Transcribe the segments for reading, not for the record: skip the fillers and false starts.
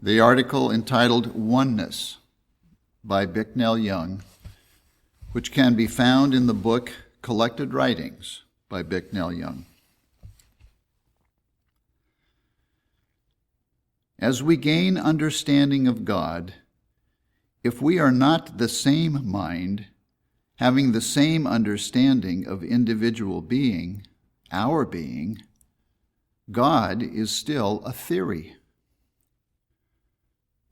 The article entitled Oneness by Bicknell Young, which can be found in the book Collected Writings by Bicknell Young. As we gain understanding of God, if we are not the same mind, having the same understanding of individual being, our being, God is still a theory.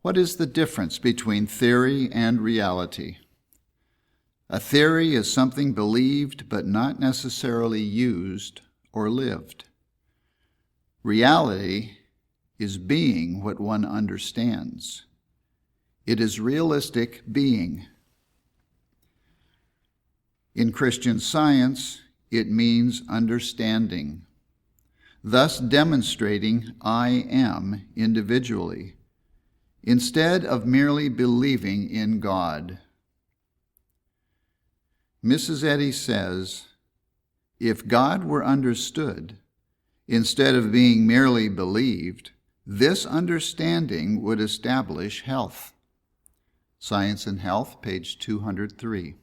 What is the difference between theory and reality? A theory is something believed but not necessarily used or lived. Reality is being what one understands. It is realistic being. In Christian Science, it means understanding, thus demonstrating I am individually, instead of merely believing in God. Mrs. Eddy says, if God were understood, instead of being merely believed, this understanding would establish health. Science and Health, page 203.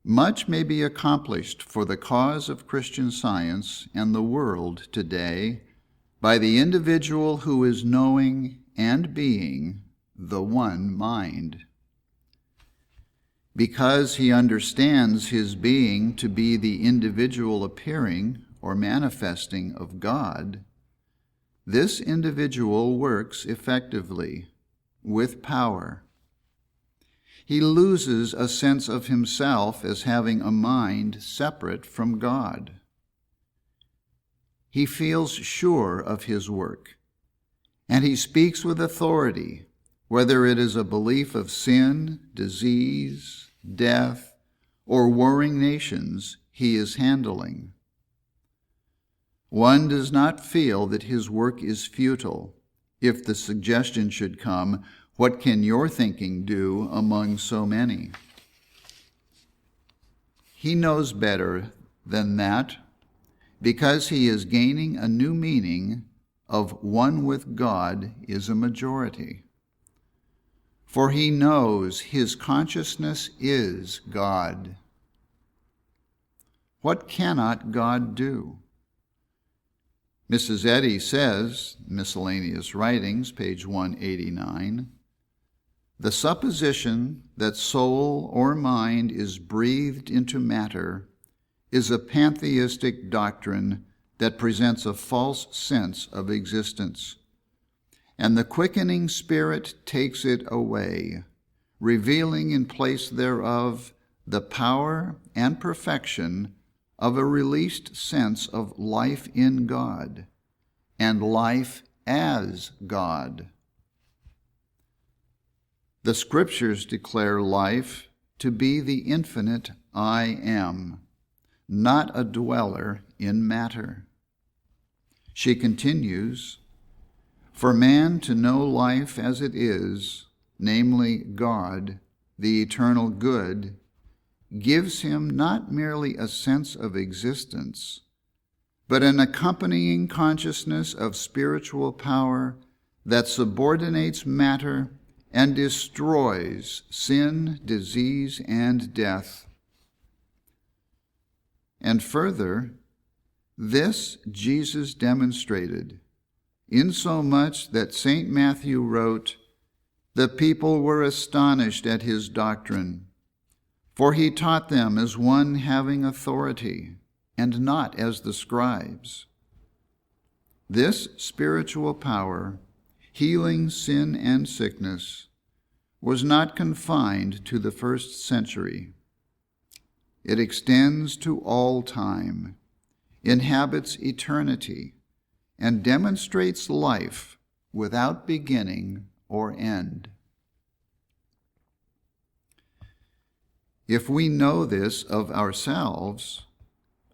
Much may be accomplished for the cause of Christian Science and the world today by the individual who is knowing and being the one mind. Because he understands his being to be the individual appearing or manifesting of God, this individual works effectively, with power. He loses a sense of himself as having a mind separate from God. He feels sure of his work, and he speaks with authority, whether it is a belief of sin, disease, death, or warring nations he is handling. One does not feel that his work is futile if the suggestion should come, what can your thinking do among so many? He knows better than that, because he is gaining a new meaning of one with God is a majority. For he knows his consciousness is God. What cannot God do? Mrs. Eddy says, Miscellaneous Writings, page 189, the supposition that soul or mind is breathed into matter is a pantheistic doctrine that presents a false sense of existence, and the quickening Spirit takes it away, revealing in place thereof the power and perfection of a released sense of life in God and life as God. The Scriptures declare life to be the infinite I am, not a dweller in matter. She continues, for man to know life as it is, namely God, the eternal good, gives him not merely a sense of existence, but an accompanying consciousness of spiritual power that subordinates matter and destroys sin, disease, and death. And further, this Jesus demonstrated, insomuch that St. Matthew wrote, the people were astonished at his doctrine, for he taught them as one having authority, and not as the scribes. This spiritual power, healing sin and sickness, was not confined to the first century. It extends to all time, inhabits eternity, and demonstrates life without beginning or end. If we know this of ourselves,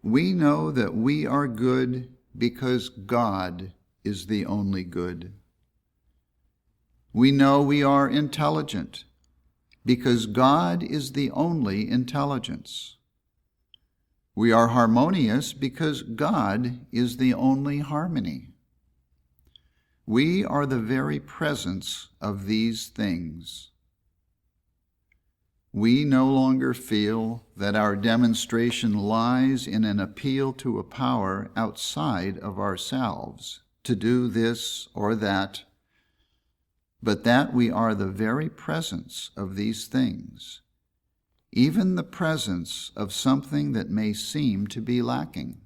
we know that we are good because God is the only good. We know we are intelligent because God is the only intelligence. We are harmonious because God is the only harmony. we are the very presence of these things. We no longer feel that our demonstration lies in an appeal to a power outside of ourselves to do this or that, but that we are the very presence of these things, even the presence of something that may seem to be lacking.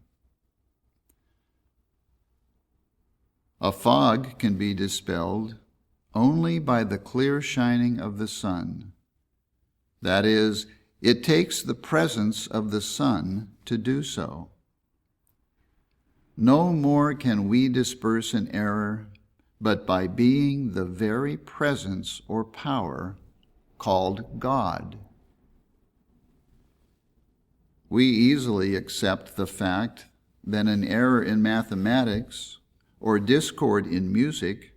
A fog can be dispelled only by the clear shining of the sun. That is, it takes the presence of the sun to do so. No more can we disperse an error but by being the very presence or power called God. We easily accept the fact that an error in mathematics or discord in music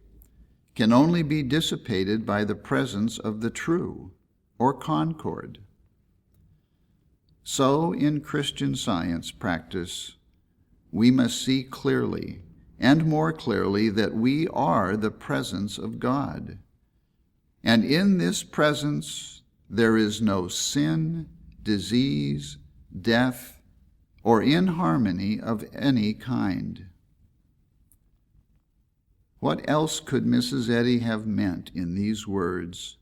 can only be dissipated by the presence of the true, or concord. So in Christian Science practice, we must see clearly and more clearly that we are the presence of God. And in this presence there is no sin, disease, death, or inharmony of any kind. What else could Mrs. Eddy have meant in these words?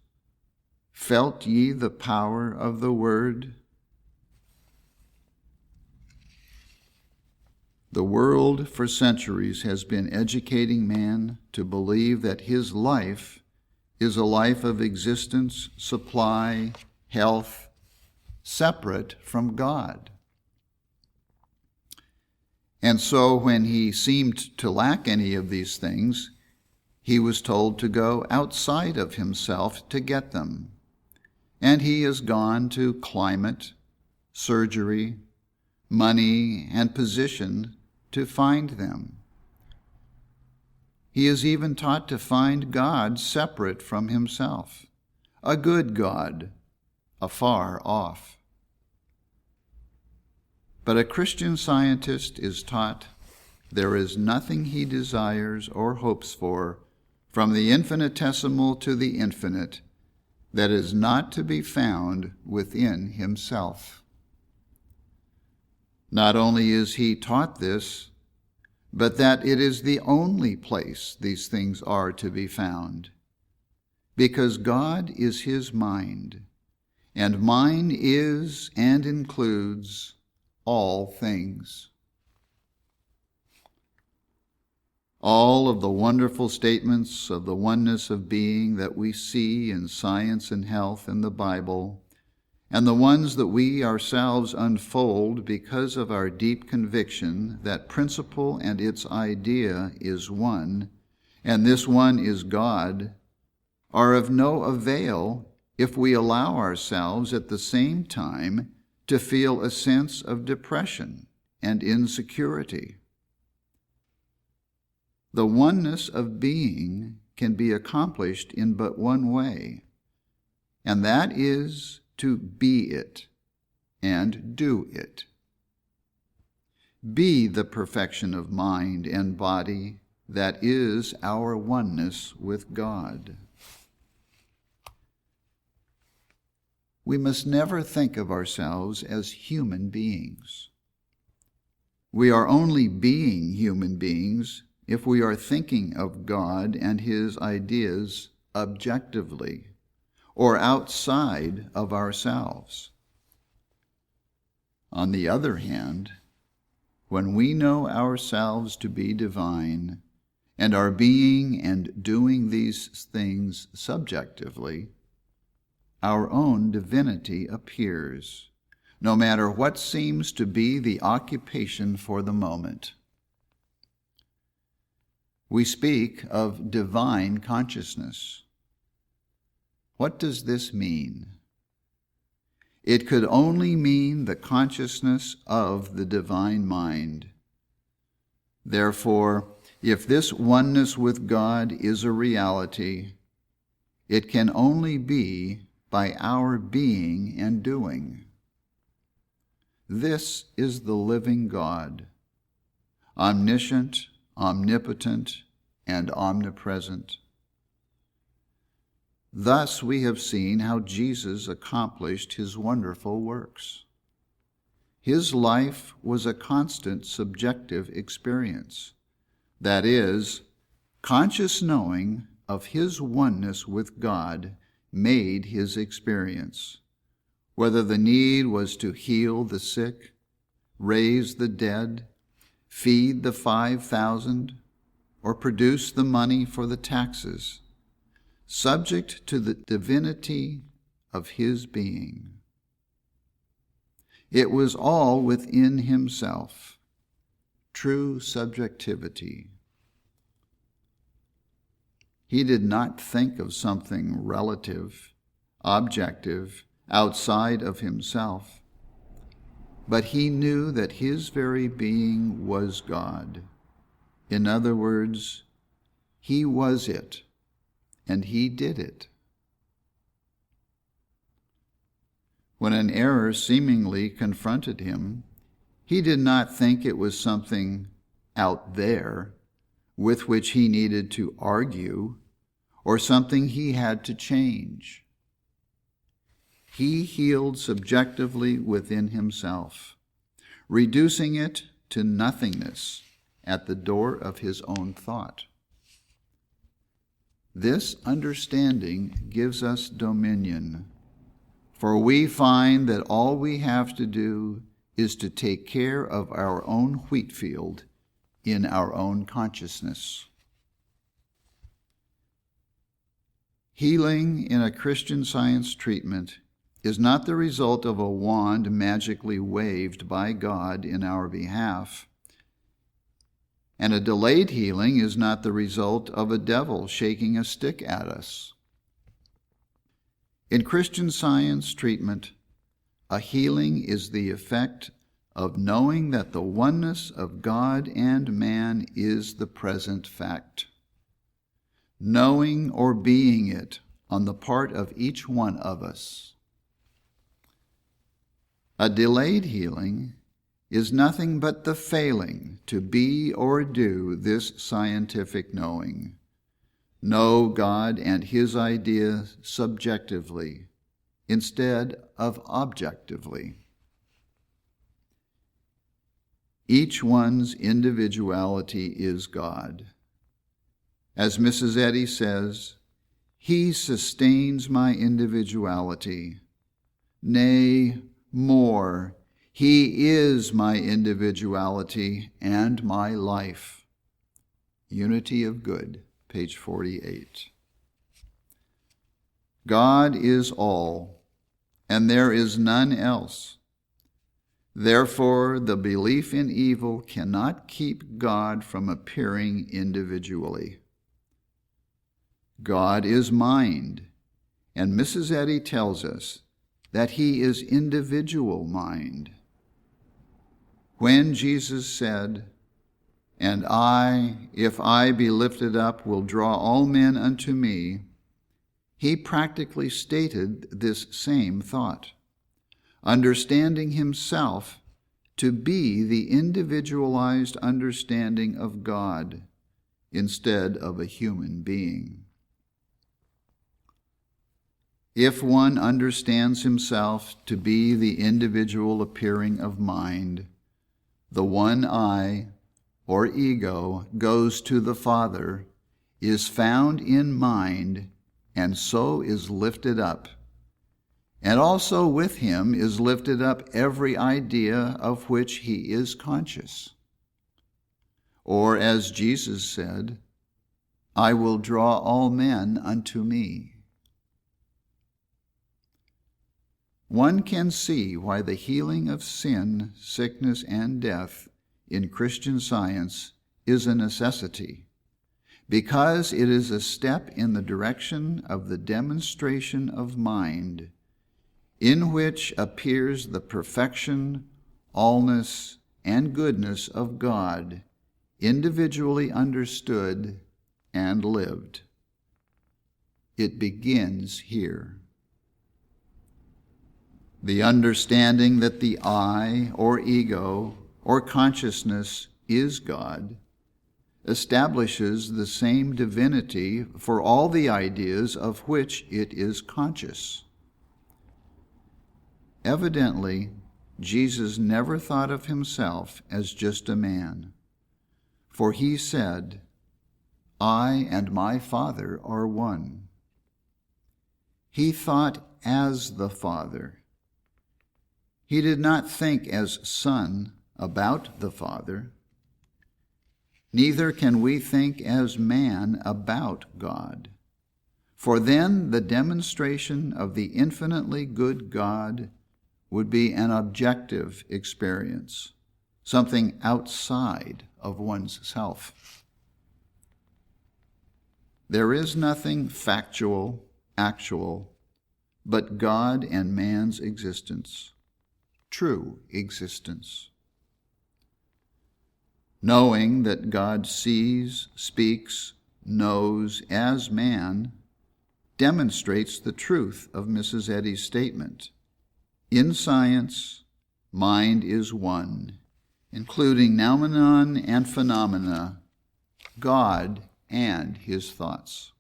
Felt ye the power of the word? The world for centuries has been educating man to believe that his life is a life of existence, supply, health, separate from God. And so when he seemed to lack any of these things, he was told to go outside of himself to get them. And he has gone to climate, surgery, money, and position to find them. He is even taught to find God separate from himself, a good God, afar off. But a Christian Scientist is taught there is nothing he desires or hopes for, from the infinitesimal to the infinite, that is not to be found within himself. Not only is he taught this, but that it is the only place these things are to be found, because God is his mind, and mind is and includes all things. All of the wonderful statements of the oneness of being that we see in science and health in the Bible, and the ones that we ourselves unfold because of our deep conviction that principle and its idea is one, and this one is God, are of no avail if we allow ourselves at the same time to feel a sense of depression and insecurity. The oneness of being can be accomplished in but one way, and that is to be it and do it. Be the perfection of mind and body that is our oneness with God. We must never think of ourselves as human beings. We are only being human beings if we are thinking of God and his ideas objectively, or outside of ourselves. On the other hand, when we know ourselves to be divine and are being and doing these things subjectively, our own divinity appears, no matter what seems to be the occupation for the moment. We speak of divine consciousness. What does this mean? It could only mean the consciousness of the divine mind. Therefore, if this oneness with God is a reality, it can only be by our being and doing. This is the living God, omniscient, omnipotent, and omnipresent. Thus we have seen how Jesus accomplished his wonderful works. His life was a constant subjective experience. That is, conscious knowing of his oneness with God made his experience. Whether the need was to heal the sick, raise the dead, feed the 5,000, or produce the money for the taxes, subject to the divinity of his being. It was all within himself, true subjectivity. He did not think of something relative, objective, outside of himself, but he knew that his very being was God. In other words, he was it, and he did it. When an error seemingly confronted him, he did not think it was something out there with which he needed to argue or something he had to change. He healed subjectively within himself, reducing it to nothingness at the door of his own thought. This understanding gives us dominion, for we find that all we have to do is to take care of our own wheat field in our own consciousness. Healing in a Christian Science treatment is not the result of a wand magically waved by God in our behalf, and a delayed healing is not the result of a devil shaking a stick at us. In Christian Science treatment, a healing is the effect of knowing that the oneness of God and man is the present fact, knowing or being it on the part of each one of us. A delayed healing is nothing but the failing to be or do this scientific knowing. Know God and his idea subjectively instead of objectively. Each one's individuality is God. As Mrs. Eddy says, he sustains my individuality. Nay, more, he is my individuality and my life. Unity of Good, page 48. God is all, and there is none else. Therefore, the belief in evil cannot keep God from appearing individually. God is mind, and Mrs. Eddy tells us that he is individual mind. When Jesus said, "And I, if I be lifted up, will draw all men unto me," he practically stated this same thought, understanding himself to be the individualized understanding of God instead of a human being. If one understands himself to be the individual appearing of mind, the one I, or ego, goes to the Father, is found in mind, and so is lifted up. And also with him is lifted up every idea of which he is conscious. Or as Jesus said, "I will draw all men unto me." One can see why the healing of sin, sickness, and death in Christian Science is a necessity, because it is a step in the direction of the demonstration of mind, in which appears the perfection, allness, and goodness of God, individually understood and lived. It begins here. The understanding that the I, or ego, or consciousness is God, establishes the same divinity for all the ideas of which it is conscious. Evidently, Jesus never thought of himself as just a man, for he said, "I and my Father are one." He thought as the Father. He did not think as Son about the Father. Neither can we think as man about God, for then the demonstration of the infinitely good God would be an objective experience, something outside of one's self. There is nothing factual, actual, but God and man's existence, true existence. Knowing that God sees, speaks, knows as man demonstrates the truth of Mrs. Eddy's statement. In science, mind is one, including noumenon and phenomena, God and his thoughts.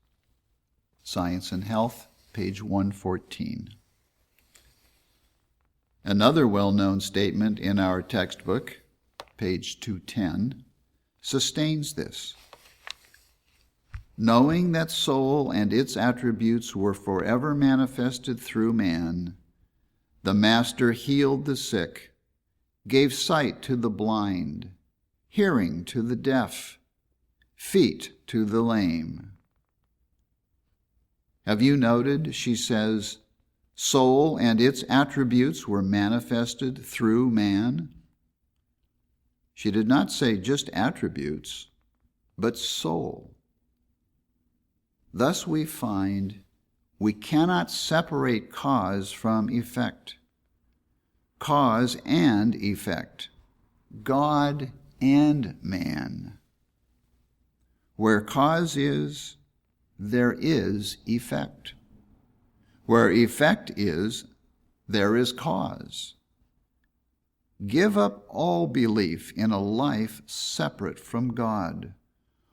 Science and Health, page 114. Another well-known statement in our textbook, page 210, sustains this. Knowing that soul and its attributes were forever manifested through man, the Master healed the sick, gave sight to the blind, hearing to the deaf, feet to the lame. Have you noted, she says, soul and its attributes were manifested through man? She did not say just attributes, but soul. Thus we find we cannot separate cause from effect. Cause and effect, God and man. Where cause is, there is effect. Where effect is, there is cause. Give up all belief in a life separate from God,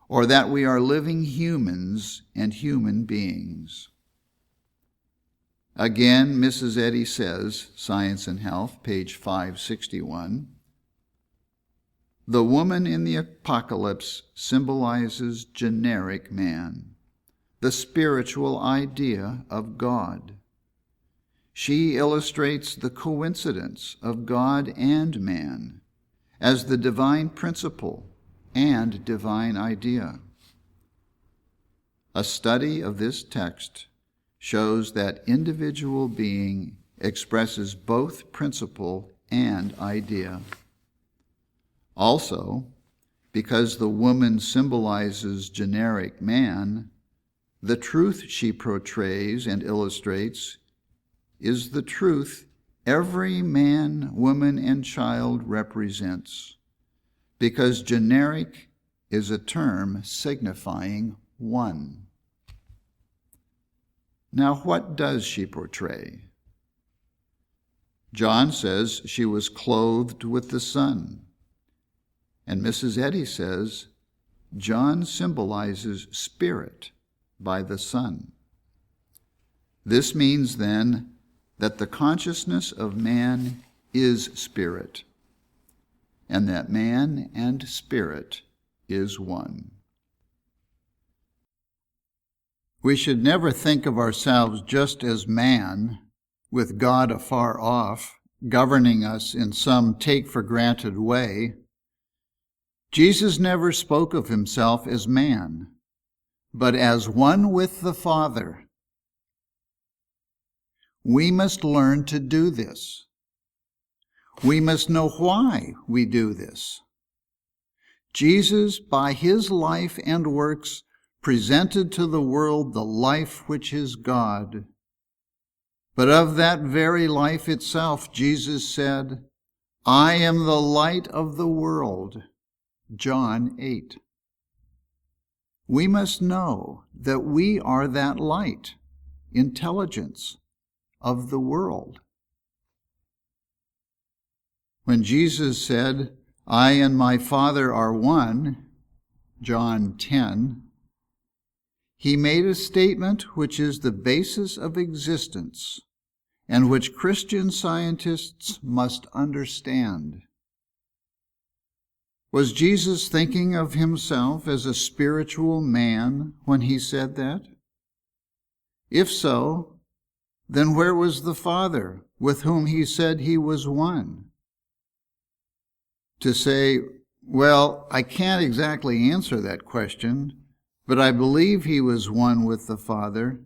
or that we are living humans and human beings. Again, Mrs. Eddy says, Science and Health, page 561, the woman in the apocalypse symbolizes generic man, the spiritual idea of God. She illustrates the coincidence of God and man as the divine principle and divine idea. A study of this text shows that individual being expresses both principle and idea. Also, because the woman symbolizes generic man, the truth she portrays and illustrates is the truth every man, woman, and child represents, because generic is a term signifying one. Now, what does she portray? John says she was clothed with the sun, and Mrs. Eddy says John symbolizes spirit by the sun. This means then that the consciousness of man is spirit, and that man and spirit is one. We should never think of ourselves just as man, with God afar off, governing us in some take-for-granted way. Jesus never spoke of himself as man, but as one with the Father. We must learn to do this. We must know why we do this. Jesus, by his life and works, presented to the world the life which is God. But of that very life itself, Jesus said, I am the light of the world. John 8. We must know that we are that light, intelligence of the world. When Jesus said, I and my Father are one, John 10, he made a statement which is the basis of existence and which Christian scientists must understand. Was Jesus thinking of himself as a spiritual man when he said that? If so, then where was the Father with whom he said he was one? To say, well, I can't exactly answer that question, but I believe he was one with the Father,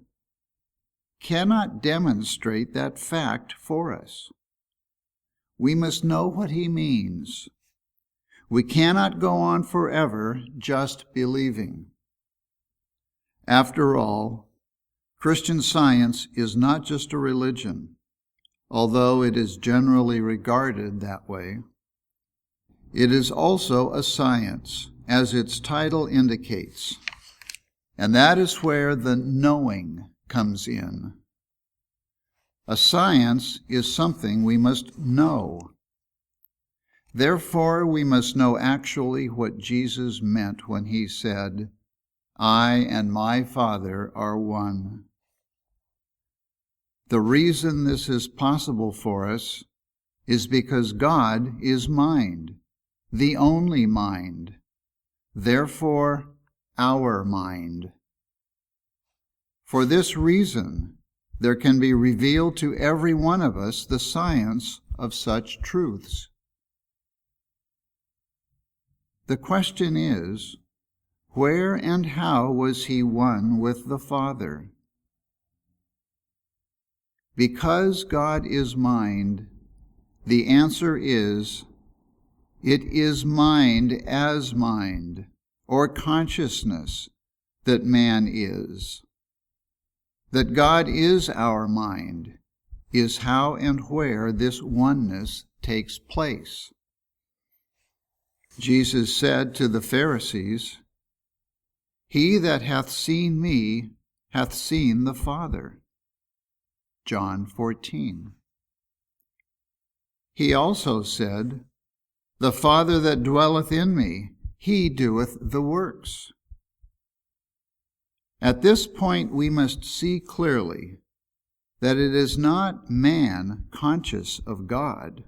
cannot demonstrate that fact for us. We must know what he means. We cannot go on forever just believing. After all, Christian Science is not just a religion, although it is generally regarded that way. It is also a science, as its title indicates, and that is where the knowing comes in. A science is something we must know. Therefore, we must know actually what Jesus meant when he said, "I and my Father are one." The reason this is possible for us is because God is mind, the only mind, therefore our mind. For this reason, there can be revealed to every one of us the science of such truths. The question is, where and how was he one with the Father? Because God is mind, the answer is, it is mind as mind, or consciousness, that man is. That God is our mind is how and where this oneness takes place. Jesus said to the Pharisees, "He that hath seen me hath seen the Father." John 14. He also said, "The Father that dwelleth in me, he doeth the works." At this point, we must see clearly that it is not man conscious of God.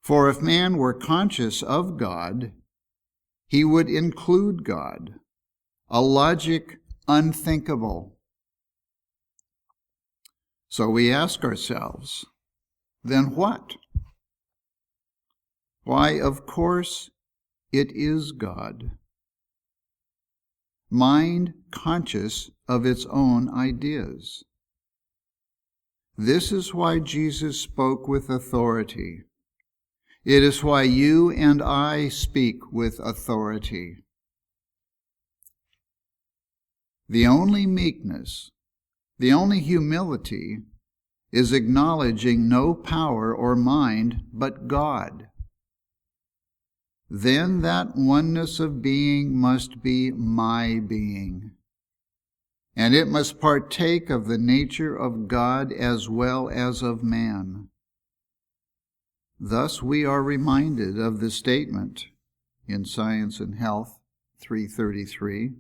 For if man were conscious of God, he would include God, a logic unthinkable. So we ask ourselves, then what? Why, of course, it is God. Mind conscious of its own ideas. This is why Jesus spoke with authority. It is why you and I speak with authority. The only meekness, the only humility, is acknowledging no power or mind but God. Then that oneness of being must be my being, and it must partake of the nature of God as well as of man. Thus we are reminded of the statement in Science and Health 333,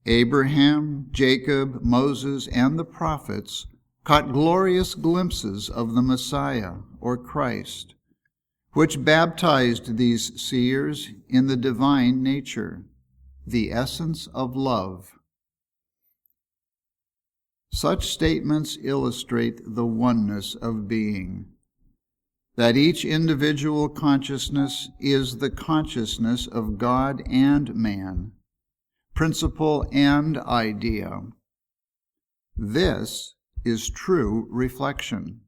Abraham, Jacob, Moses, and the prophets caught glorious glimpses of the Messiah, or Christ, which baptized these seers in the divine nature, the essence of love. Such statements illustrate the oneness of being, that each individual consciousness is the consciousness of God and man, principle and idea. This is true reflection.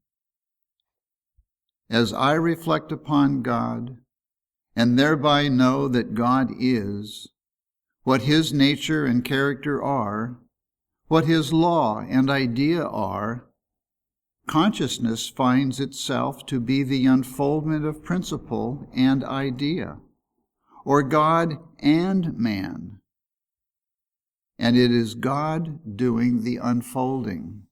As I reflect upon God, and thereby know that God is, what his nature and character are, what his law and idea are, consciousness finds itself to be the unfoldment of principle and idea, or God and man. And it is God doing the unfolding.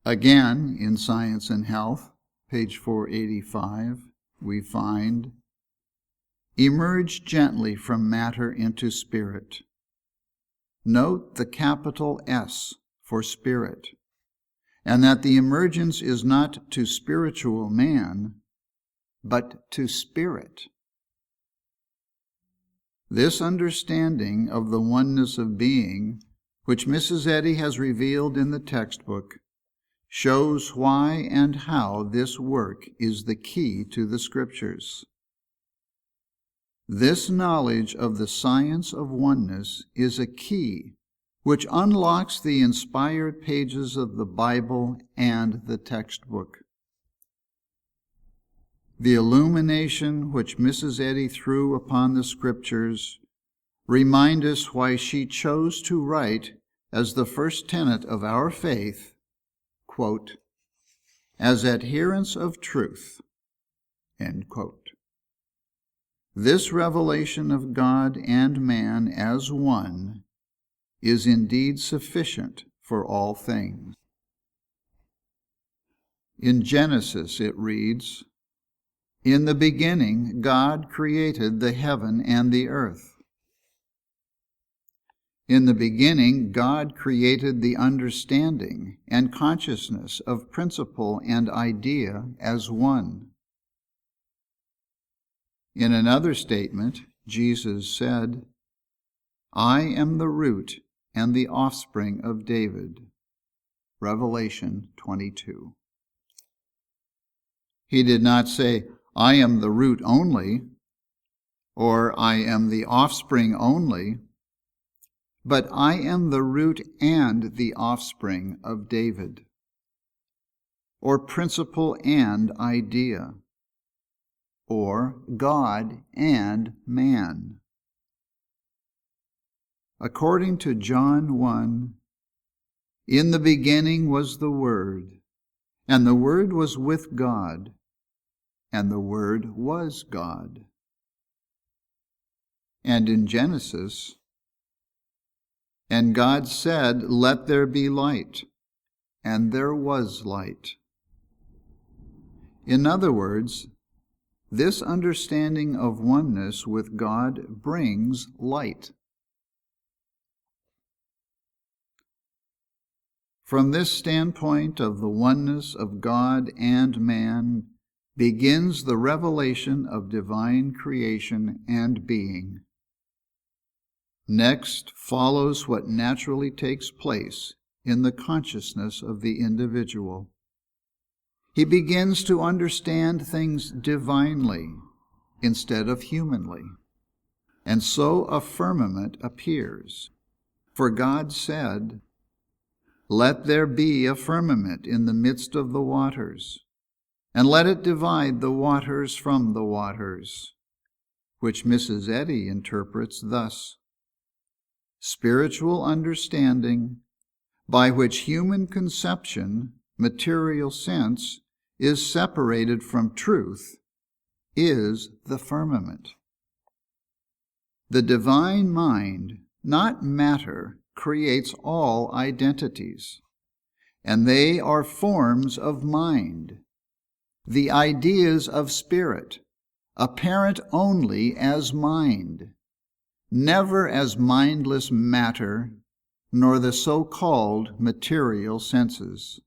Again, in Science and Health, page 485, we find, emerge gently from matter into spirit. Note the capital S for spirit, and that the emergence is not to spiritual man, but to spirit. This understanding of the oneness of being, which Mrs. Eddy has revealed in the textbook, shows why and how this work is the key to the Scriptures. This knowledge of the science of oneness is a key which unlocks the inspired pages of the Bible and the textbook. The illumination which Mrs. Eddy threw upon the Scriptures remind us why she chose to write as the first tenet of our faith, quote, "as adherents of truth," end quote. This revelation of God and man as one is indeed sufficient for all things. In Genesis it reads, "In the beginning God created the heaven and the earth." In the beginning God created the understanding and consciousness of principle and idea as one. In another statement, Jesus said, "I am the root and the offspring of David." Revelation 22. He did not say, "I am the root only," or "I am the offspring only," but "I am the root and the offspring of David," or principle and idea, or God and man. According to John 1, "In the beginning was the Word, and the Word was with God, and the Word was God." And in Genesis, "And God said, Let there be light, and there was light." In other words, this understanding of oneness with God brings light. From this standpoint of the oneness of God and man begins the revelation of divine creation and being. Next follows what naturally takes place in the consciousness of the individual. He begins to understand things divinely instead of humanly, and so a firmament appears. For God said, "Let there be a firmament in the midst of the waters, and let it divide the waters from the waters," which Mrs. Eddy interprets thus: spiritual understanding, by which human conception, material sense, is separated from truth, is the firmament. The divine mind, not matter, creates all identities, and they are forms of mind, the ideas of spirit, apparent only as mind, never as mindless matter, nor the so-called material senses.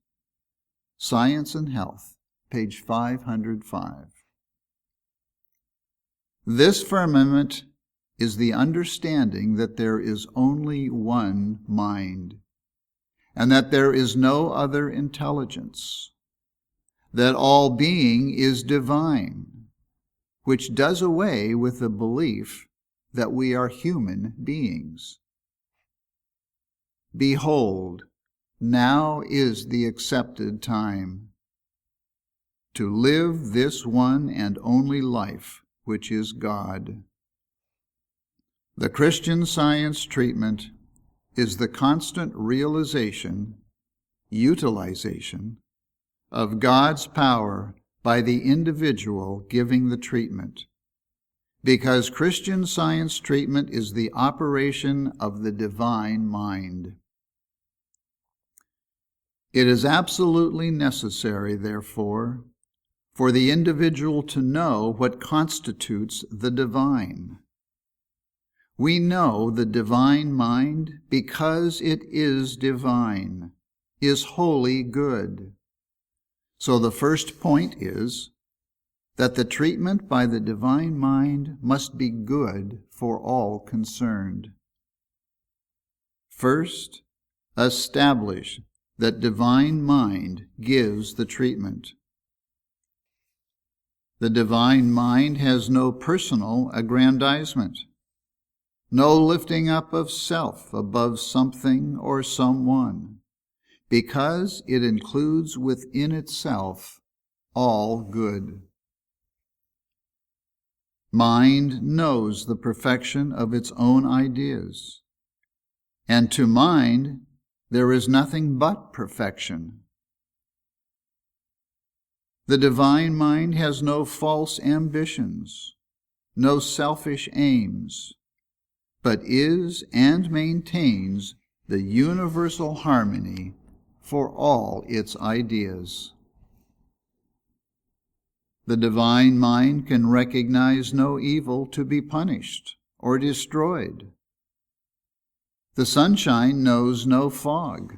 Science and Health, page 505. This firmament is the understanding that there is only one mind, and that there is no other intelligence, that all being is divine, which does away with the belief that we are human beings. Behold, now is the accepted time to live this one and only life, which is God. The Christian Science treatment is the constant realization, utilization, of God's power by the individual giving the treatment, because Christian Science treatment is the operation of the divine mind. It is absolutely necessary, therefore, for the individual to know what constitutes the divine. We know the divine mind because it is divine, is wholly good. So the first point is that the treatment by the divine mind must be good for all concerned. First, establish that divine mind gives the treatment. The divine mind has no personal aggrandizement, no lifting up of self above something or someone, because it includes within itself all good. Mind knows the perfection of its own ideas, and to mind there is nothing but perfection. The divine mind has no false ambitions, no selfish aims, but is and maintains the universal harmony for all its ideas. The divine mind can recognize no evil to be punished or destroyed. The sunshine knows no fog.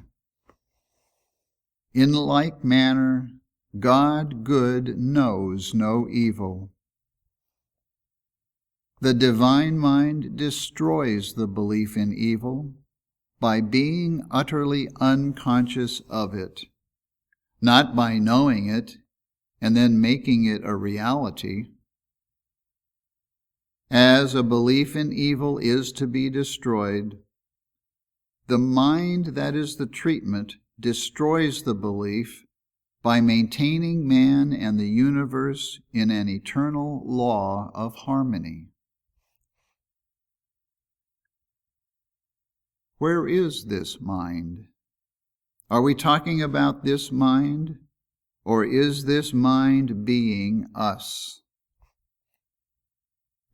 In like manner, God good knows no evil. The divine mind destroys the belief in evil by being utterly unconscious of it, not by knowing it and then making it a reality. As a belief in evil is to be destroyed, the mind that is the treatment destroys the belief by maintaining man and the universe in an eternal law of harmony. Where is this mind? Are we talking about this mind, or is this mind being us?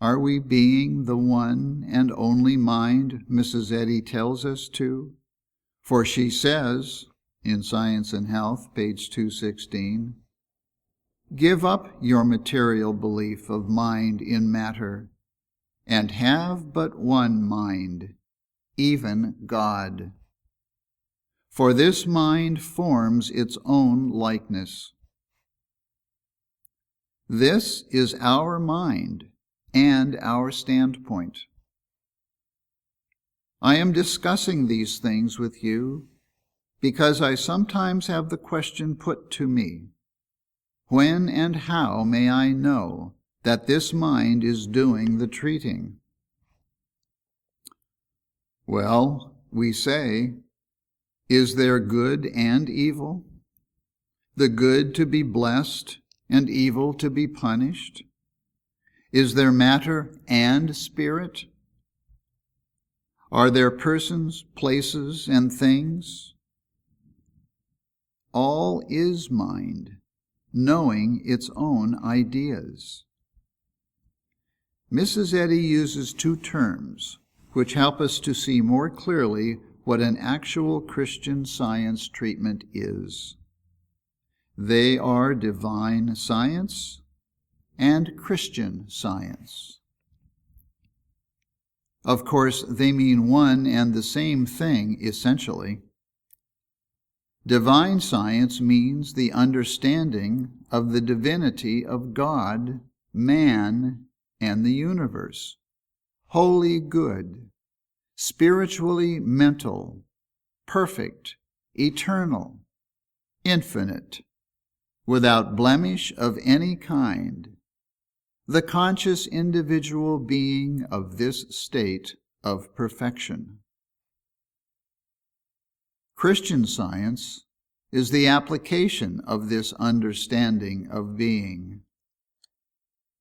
Are we being the one and only mind Mrs. Eddy tells us to? For she says, in Science and Health, page 216, "Give up your material belief of mind in matter, and have but one mind, even God. For this mind forms its own likeness." This is our mind and our standpoint. I am discussing these things with you because I sometimes have the question put to me, when and how may I know that this mind is doing the treating? Well, we say, is there good and evil? The good to be blessed and evil to be punished? Is there matter and spirit? Are there persons, places, and things? All is mind, knowing its own ideas. Mrs. Eddy uses two terms which help us to see more clearly what an actual Christian Science treatment is. They are divine science and Christian Science. Of course, they mean one and the same thing essentially. Divine science means the understanding of the divinity of God, man, and the universe. Wholly good, spiritually mental, perfect, eternal, infinite, without blemish of any kind, the conscious individual being of this state of perfection. Christian Science is the application of this understanding of being.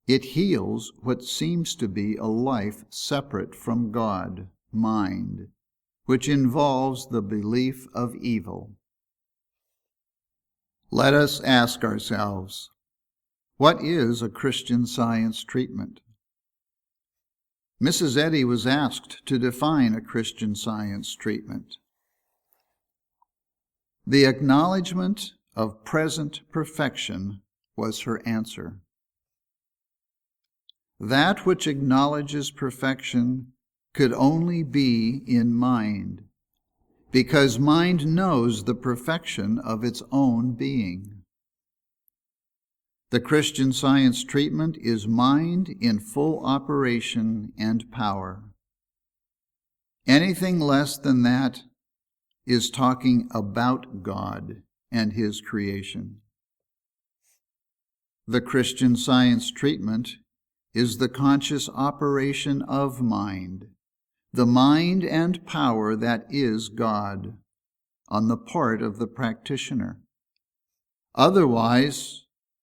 It heals what seems to be a life separate from God, mind, which involves the belief of evil. Let us ask ourselves, what is a Christian Science treatment? Mrs. Eddy was asked to define a Christian Science treatment. The acknowledgement of present perfection was her answer. That which acknowledges perfection could only be in mind, because mind knows the perfection of its own being. The Christian Science treatment is mind in full operation and power. Anything less than that is talking about God and His creation. The Christian Science treatment is the conscious operation of mind, the mind and power that is God, on the part of the practitioner. Otherwise,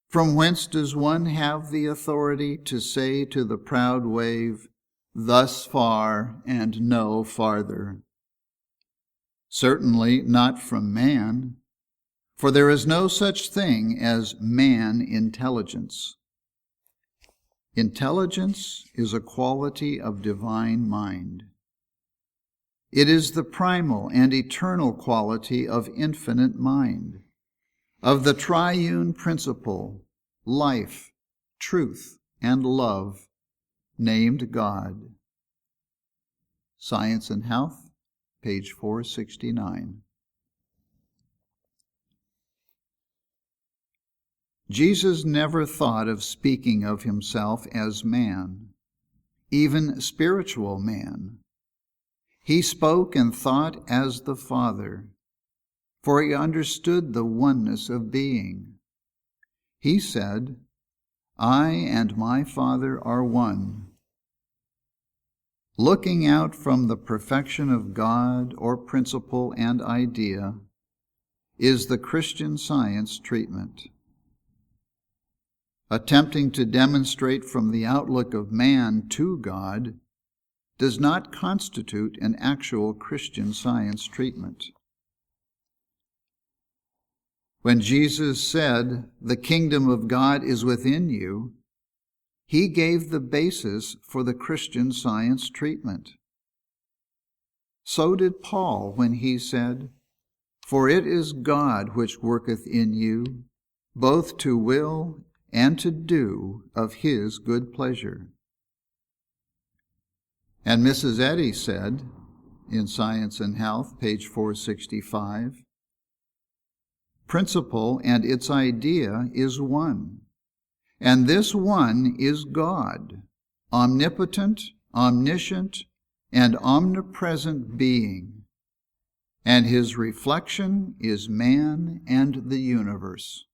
from whence does one have the authority to say to the proud wave, "Thus far and no farther"? Certainly not from man, for there is no such thing as man intelligence. Intelligence is a quality of divine mind. It is the primal and eternal quality of infinite mind, of the triune principle, life, truth, and love, named God. Science and Health, page 469. Jesus never thought of speaking of himself as man, even spiritual man. He spoke and thought as the Father, for he understood the oneness of being. He said, "I and my Father are one." Looking out from the perfection of God or principle and idea is the Christian Science treatment. Attempting to demonstrate from the outlook of man to God does not constitute an actual Christian Science treatment. When Jesus said, "The kingdom of God is within you," he gave the basis for the Christian Science treatment. So did Paul when he said, "For it is God which worketh in you, both to will and to do of his good pleasure." And Mrs. Eddy said, in Science and Health, page 465, "Principle and its idea is one, and this one is God, omnipotent, omniscient, and omnipresent being, and his reflection is man and the universe."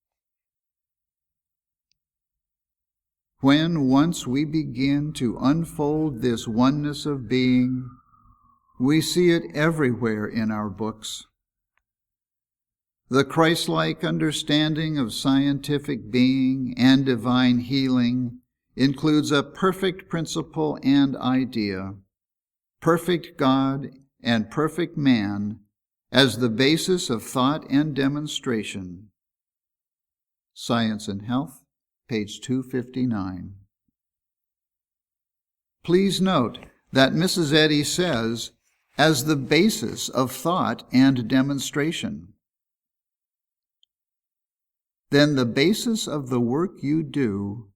When once we begin to unfold this oneness of being, we see it everywhere in our books. The Christ-like understanding of scientific being and divine healing includes a perfect principle and idea, perfect God and perfect man as the basis of thought and demonstration. Science and Health, page 259. Please note that Mrs. Eddy says, as the basis of thought and demonstration. Then the basis of the work you do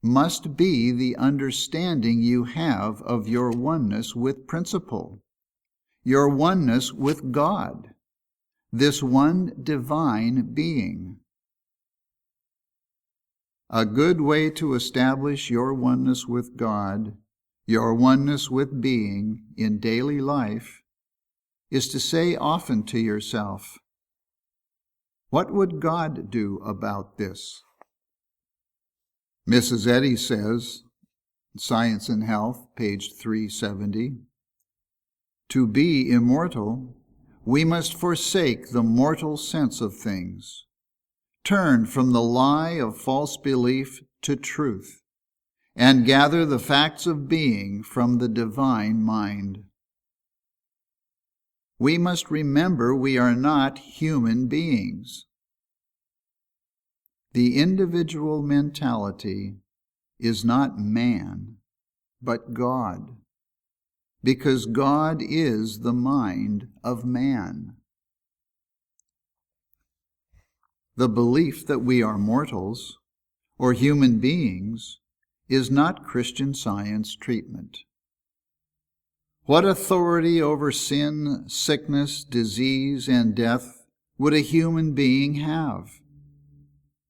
must be the understanding you have of your oneness with principle, your oneness with God, this one divine being. A good way to establish your oneness with God, your oneness with being in daily life, is to say often to yourself, "What would God do about this?" Mrs. Eddy says, Science and Health, page 370, "To be immortal, we must forsake the mortal sense of things, turn from the lie of false belief to truth, and gather the facts of being from the divine mind. We must remember we are not human beings. The individual mentality is not man, but God, because God is the mind of man. The belief that we are mortals or human beings is not Christian Science treatment. What authority over sin, sickness, disease, and death would a human being have?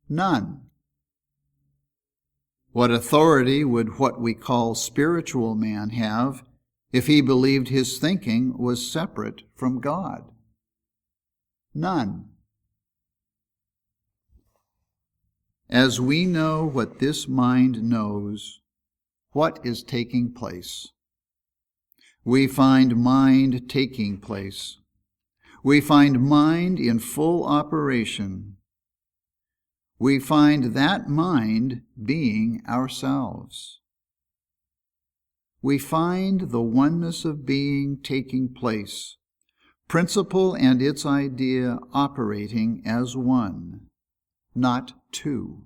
None. What authority would what we call spiritual man have if he believed his thinking was separate from God? None. As we know what this mind knows, what is taking place? We find mind taking place. We find mind in full operation. We find that mind being ourselves. We find the oneness of being taking place, principle and its idea operating as one, not two.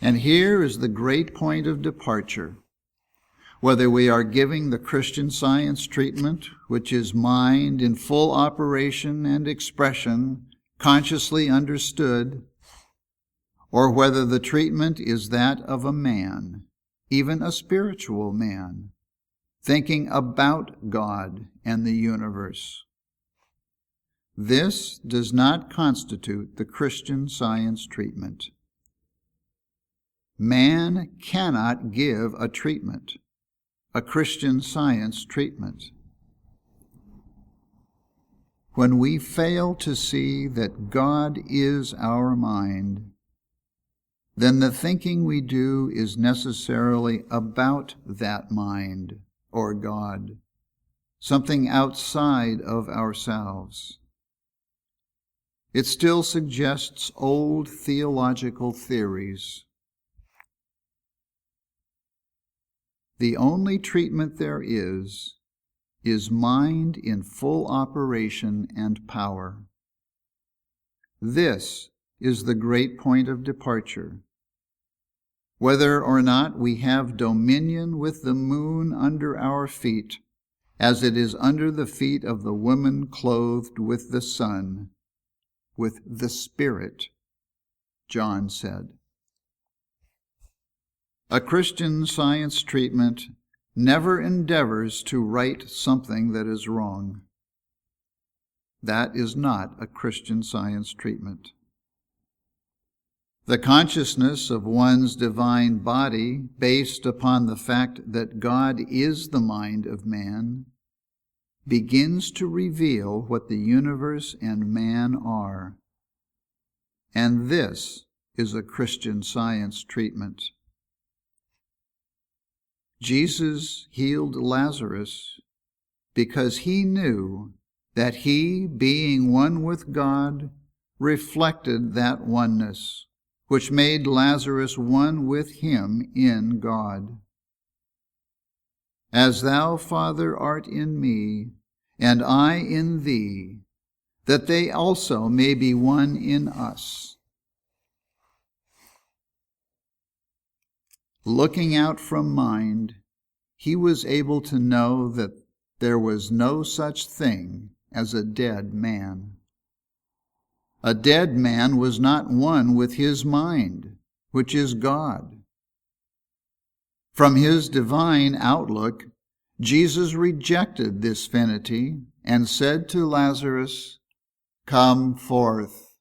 And here is the great point of departure. Whether we are giving the Christian Science treatment, which is mind in full operation and expression, consciously understood, or whether the treatment is that of a man, even a spiritual man, thinking about God and the universe. This does not constitute the Christian Science treatment. Man cannot give a treatment, a Christian Science treatment. When we fail to see that God is our mind, then the thinking we do is necessarily about that mind or God, something outside of ourselves. It still suggests old theological theories. The only treatment there is mind in full operation and power. This is the great point of departure. Whether or not we have dominion with the moon under our feet, as it is under the feet of the woman clothed with the sun, with the Spirit, John said. A Christian Science treatment never endeavors to right something that is wrong. That is not a Christian Science treatment. The consciousness of one's divine body, based upon the fact that God is the mind of man, begins to reveal what the universe and man are. And this is a Christian Science treatment. Jesus healed Lazarus because he knew that he, being one with God, reflected that oneness, which made Lazarus one with him in God. As thou, Father, art in me, and I in thee, that they also may be one in us. Looking out from mind, he was able to know that there was no such thing as a dead man. A dead man was not one with his mind, which is God. From his divine outlook, Jesus rejected this finity and said to Lazarus, "Come forth."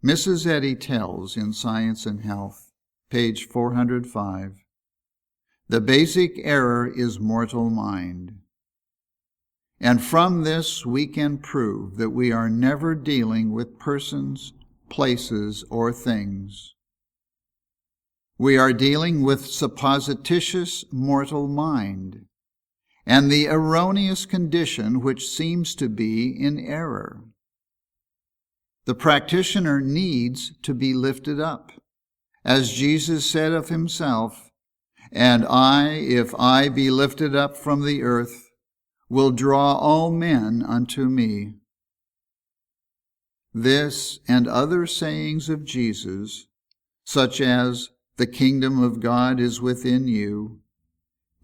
Mrs. Eddy tells in Science and Health, page 405, the basic error is mortal mind. And from this we can prove that we are never dealing with persons, places, or things. We are dealing with supposititious mortal mind, and the erroneous condition which seems to be in error. The practitioner needs to be lifted up, as Jesus said of himself, "And I, if I be lifted up from the earth, will draw all men unto me." This and other sayings of Jesus, such as "the kingdom of God is within you,"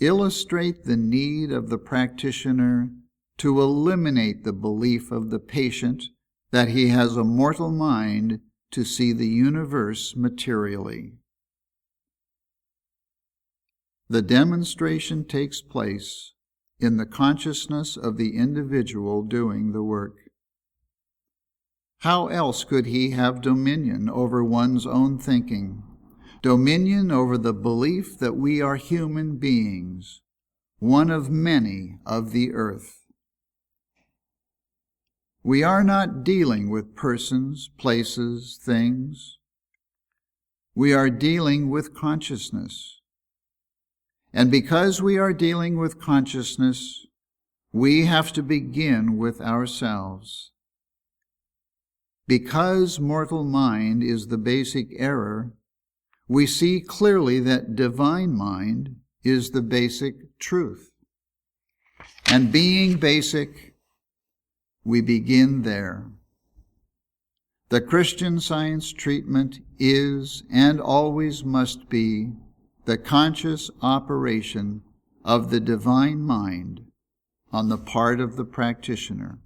illustrate the need of the practitioner to eliminate the belief of the patient that he has a mortal mind to see the universe materially. The demonstration takes place in the consciousness of the individual doing the work. How else could he have dominion over one's own thinking, dominion over the belief that we are human beings, one of many of the earth? We are not dealing with persons, places, things. We are dealing with consciousness. And because we are dealing with consciousness, we have to begin with ourselves. Because mortal mind is the basic error, we see clearly that divine mind is the basic truth. And being basic, we begin there. The Christian Science treatment is and always must be the conscious operation of the divine mind on the part of the practitioner.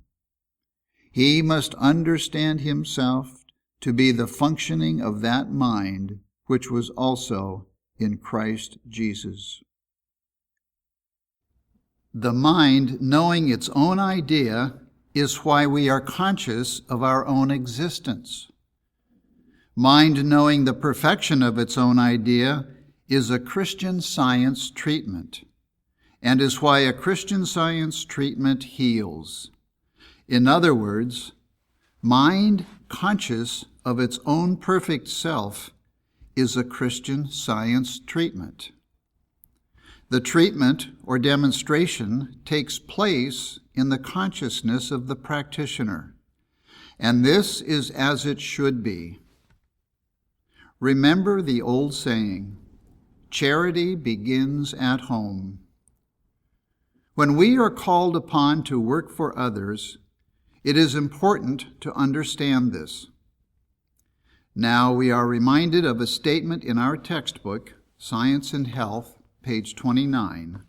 He must understand himself to be the functioning of that mind which was also in Christ Jesus. The mind knowing its own idea is why we are conscious of our own existence. Mind knowing the perfection of its own idea is a Christian Science treatment, and is why a Christian Science treatment heals. In other words, mind conscious of its own perfect self is a Christian Science treatment. The treatment or demonstration takes place in the consciousness of the practitioner, and this is as it should be. Remember the old saying, charity begins at home. When we are called upon to work for others, it is important to understand this. Now we are reminded of a statement in our textbook, Science and Health, page 29.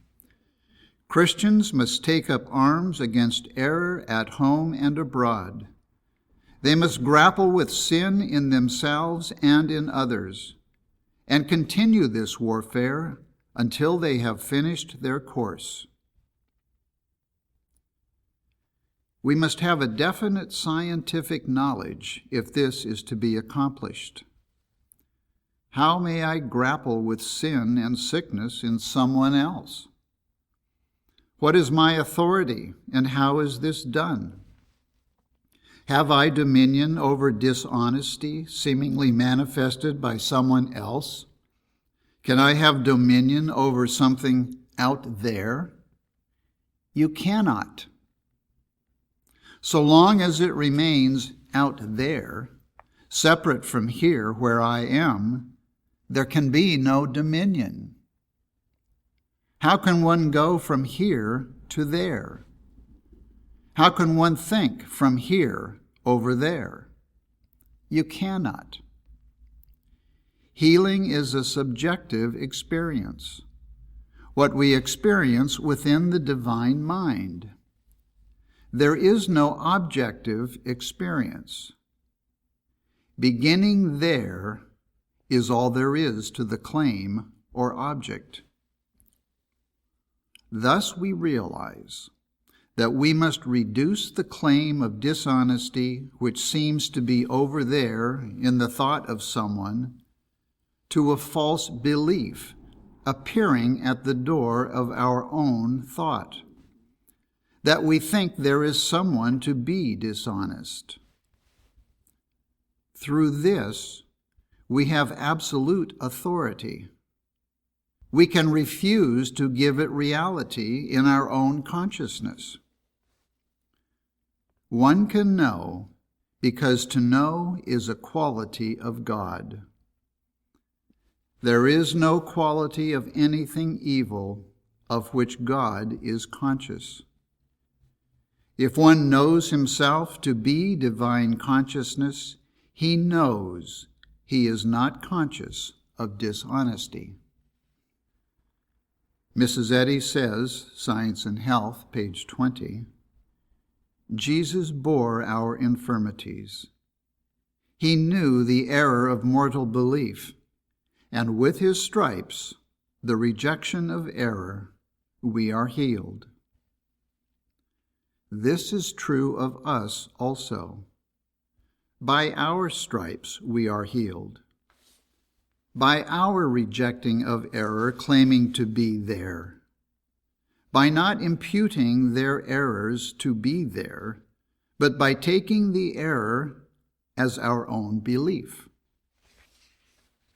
Christians must take up arms against error at home and abroad. They must grapple with sin in themselves and in others, and continue this warfare until they have finished their course. We must have a definite scientific knowledge if this is to be accomplished. How may I grapple with sin and sickness in someone else? What is my authority, and how is this done? Have I dominion over dishonesty seemingly manifested by someone else? Can I have dominion over something out there? You cannot. So long as it remains out there, separate from here where I am, there can be no dominion. How can one go from here to there? How can one think from here over there? You cannot. Healing is a subjective experience, what we experience within the divine mind. There is no objective experience. Beginning there is all there is to the claim or object. Thus we realize that we must reduce the claim of dishonesty, which seems to be over there in the thought of someone, to a false belief appearing at the door of our own thought, that we think there is someone to be dishonest. Through this, we have absolute authority. We can refuse to give it reality in our own consciousness. One can know because to know is a quality of God. There is no quality of anything evil of which God is conscious. If one knows himself to be divine consciousness, he knows he is not conscious of dishonesty. Mrs. Eddy says, Science and Health, page 20, Jesus bore our infirmities. He knew the error of mortal belief, and with his stripes, the rejection of error, we are healed. This is true of us also. By our stripes we are healed. By our rejecting of error, claiming to be there. By not imputing their errors to be there, but by taking the error as our own belief.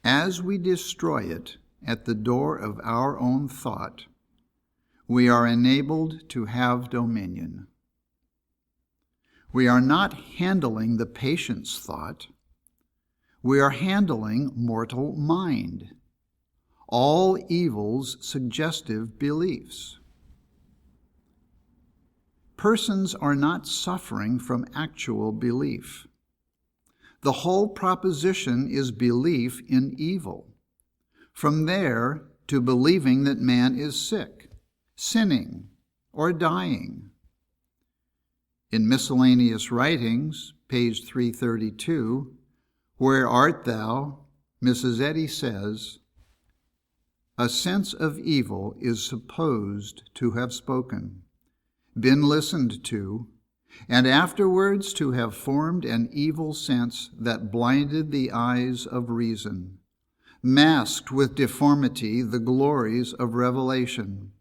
As we destroy it at the door of our own thought, we are enabled to have dominion. We are not handling the patient's thought. We are handling mortal mind, all evil's suggestive beliefs. Persons are not suffering from actual belief. The whole proposition is belief in evil. From there to believing that man is sick, sinning, or dying. In Miscellaneous Writings, page 332, "Where art thou?" Mrs. Eddy says, "A sense of evil is supposed to have spoken, been listened to, and afterwards to have formed an evil sense that blinded the eyes of reason, masked with deformity the glories of revelation,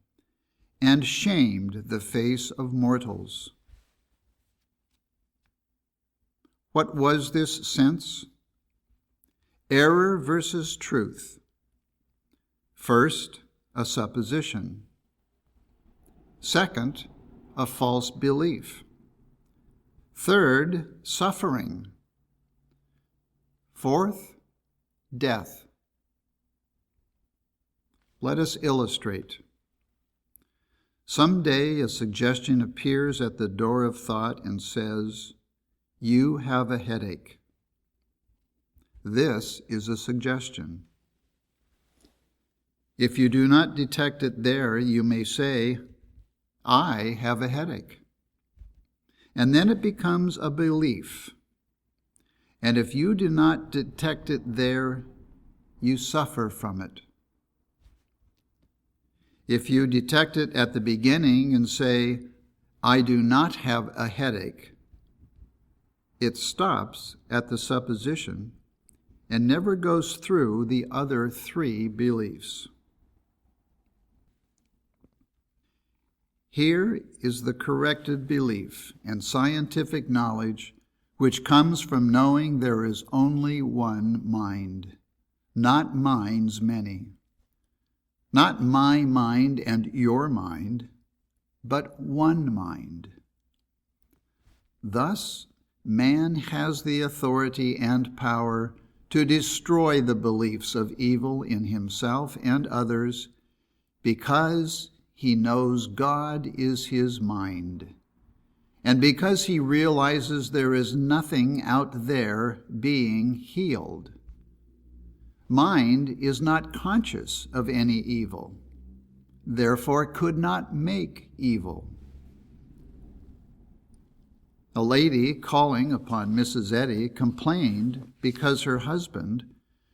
and shamed the face of mortals." What was this sense? Error versus truth. First, a supposition. Second, a false belief. Third, suffering. Fourth, death. Let us illustrate. Someday a suggestion appears at the door of thought and says, "You have a headache." This is a suggestion. If you do not detect it there, you may say, "I have a headache." And then it becomes a belief. And if you do not detect it there, you suffer from it. If you detect it at the beginning and say, "I do not have a headache," it stops at the supposition and never goes through the other three beliefs. Here is the corrected belief and scientific knowledge which comes from knowing there is only one mind, not minds many. Not my mind and your mind, but one mind. Thus, man has the authority and power to destroy the beliefs of evil in himself and others because he knows God is his mind, and because he realizes there is nothing out there being healed. Mind is not conscious of any evil, therefore could not make evil. A lady calling upon Mrs. Eddy complained because her husband,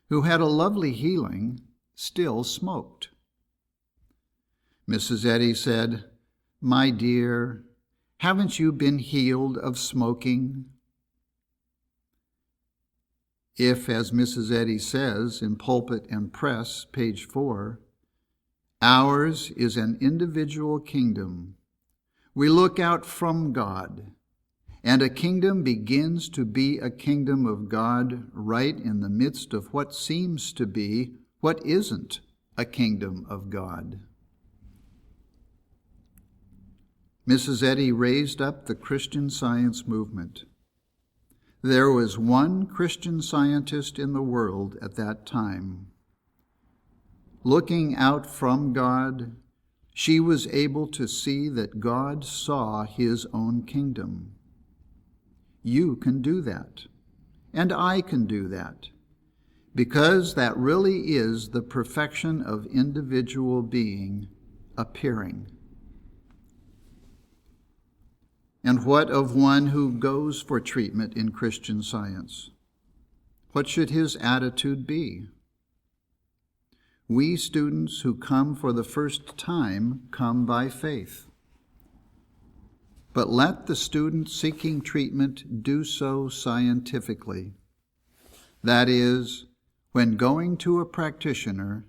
who had a lovely healing, still smoked. Mrs. Eddy said, "My dear, haven't you been healed of smoking?" If, as Mrs. Eddy says in Pulpit and Press, page 4, ours is an individual kingdom, we look out from God, and a kingdom begins to be a kingdom of God right in the midst of what seems to be what isn't a kingdom of God. Mrs. Eddy raised up the Christian Science movement. There was one Christian scientist in the world at that time. Looking out from God, she was able to see that God saw his own kingdom. You can do that, and I can do that, because that really is the perfection of individual being appearing. And what of one who goes for treatment in Christian Science? What should his attitude be? We students who come for the first time come by faith. But let the student seeking treatment do so scientifically. That is, when going to a practitioner,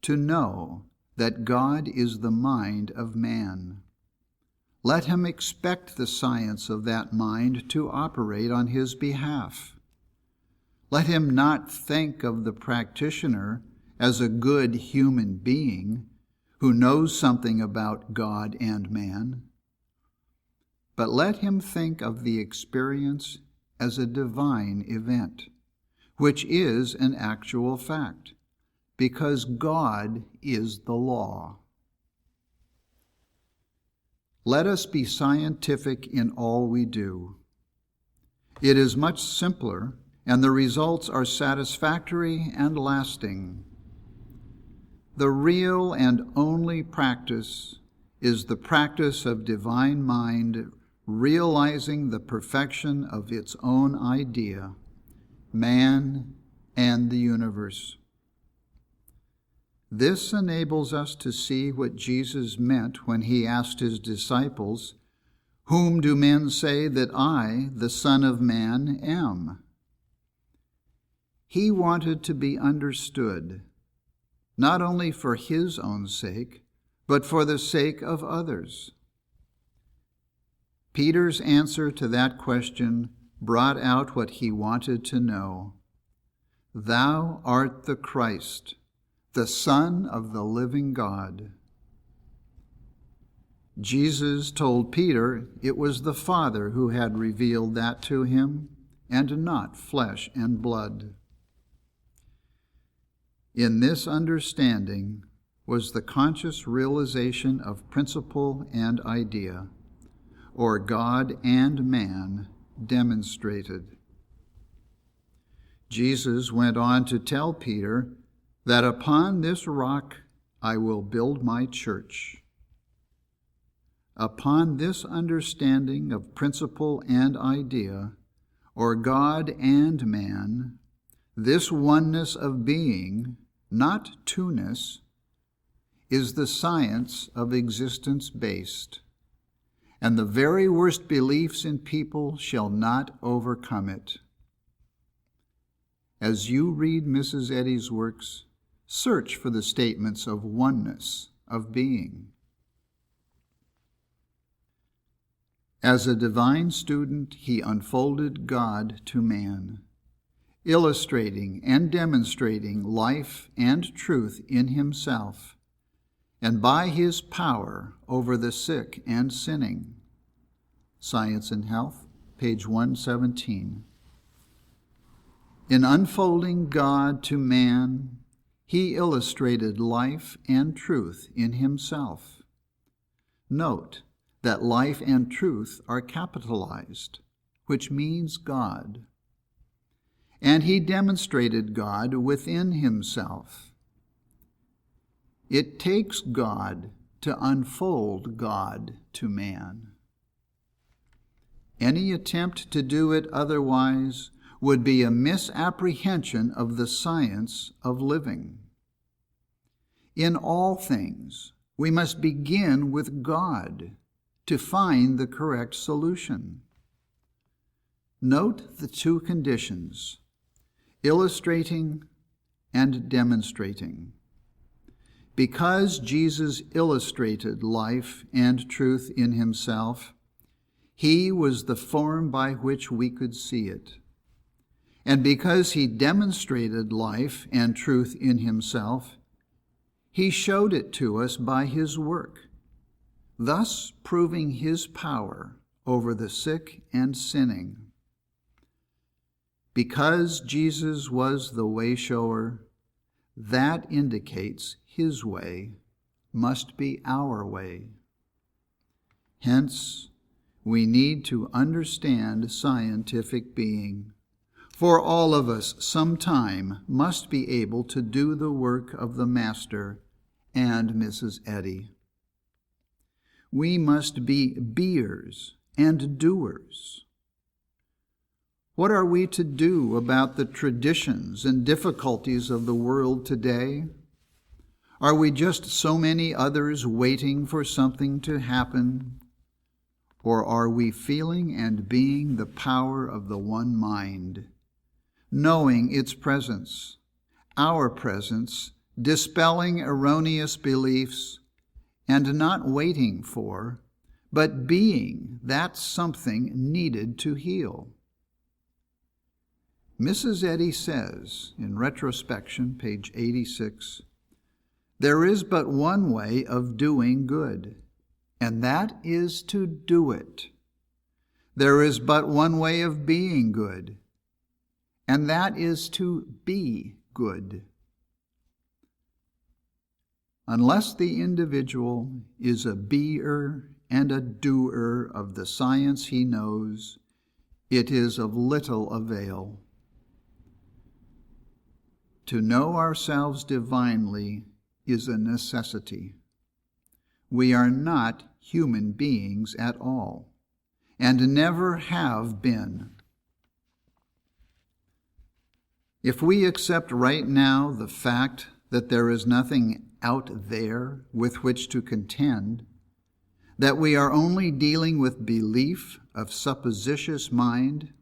to know that God is the mind of man. Let him expect the science of that mind to operate on his behalf. Let him not think of the practitioner as a good human being who knows something about God and man, but let him think of the experience as a divine event, which is an actual fact, because God is the law. Let us be scientific in all we do. It is much simpler, and the results are satisfactory and lasting. The real and only practice is the practice of divine mind realizing the perfection of its own idea, man and the universe. This enables us to see what Jesus meant when he asked his disciples, "Whom do men say that I, the Son of Man, am?" He wanted to be understood, not only for his own sake, but for the sake of others. Peter's answer to that question brought out what he wanted to know. "Thou art the Christ, the Son of the living God." Jesus told Peter it was the Father who had revealed that to him, and not flesh and blood. In this understanding was the conscious realization of principle and idea, or God and man, demonstrated. Jesus went on to tell Peter that upon this rock I will build my church. Upon this understanding of principle and idea, or God and man, this oneness of being, not two-ness, is the science of existence based, and the very worst beliefs in people shall not overcome it. As you read Mrs. Eddy's works, search for the statements of oneness of being. As a divine student, he unfolded God to man, illustrating and demonstrating life and truth in himself, and by his power over the sick and sinning. Science and Health, page 117. In unfolding God to man, he illustrated life and truth in himself. Note that life and truth are capitalized, which means God. And he demonstrated God within himself. It takes God to unfold God to man. Any attempt to do it otherwise would be a misapprehension of the science of living. In all things, we must begin with God to find the correct solution. Note the two conditions, illustrating and demonstrating. Because Jesus illustrated life and truth in himself, he was the form by which we could see it. And because he demonstrated life and truth in himself, he showed it to us by his work, thus proving his power over the sick and sinning. Because Jesus was the way-shower, that indicates his way must be our way. Hence, we need to understand scientific being, for all of us sometime must be able to do the work of the Master and Mrs. Eddy. We must be beers and doers? What are we to do about the traditions and difficulties of the world today? Are we just so many others waiting for something to happen? Or are we feeling and being the power of the one mind, knowing its presence, our presence, dispelling erroneous beliefs, and not waiting for, but being that something needed to heal? Mrs. Eddy says, in retrospection, page 86, "There is but one way of doing good, and that is to do it. There is but one way of being good, and that is to be good." Unless the individual is a beer and a doer of the science he knows, it is of little avail. To know ourselves divinely is a necessity. We are not human beings at all, and never have been. If we accept right now the fact that there is nothing out there with which to contend, that we are only dealing with belief of supposititious mind,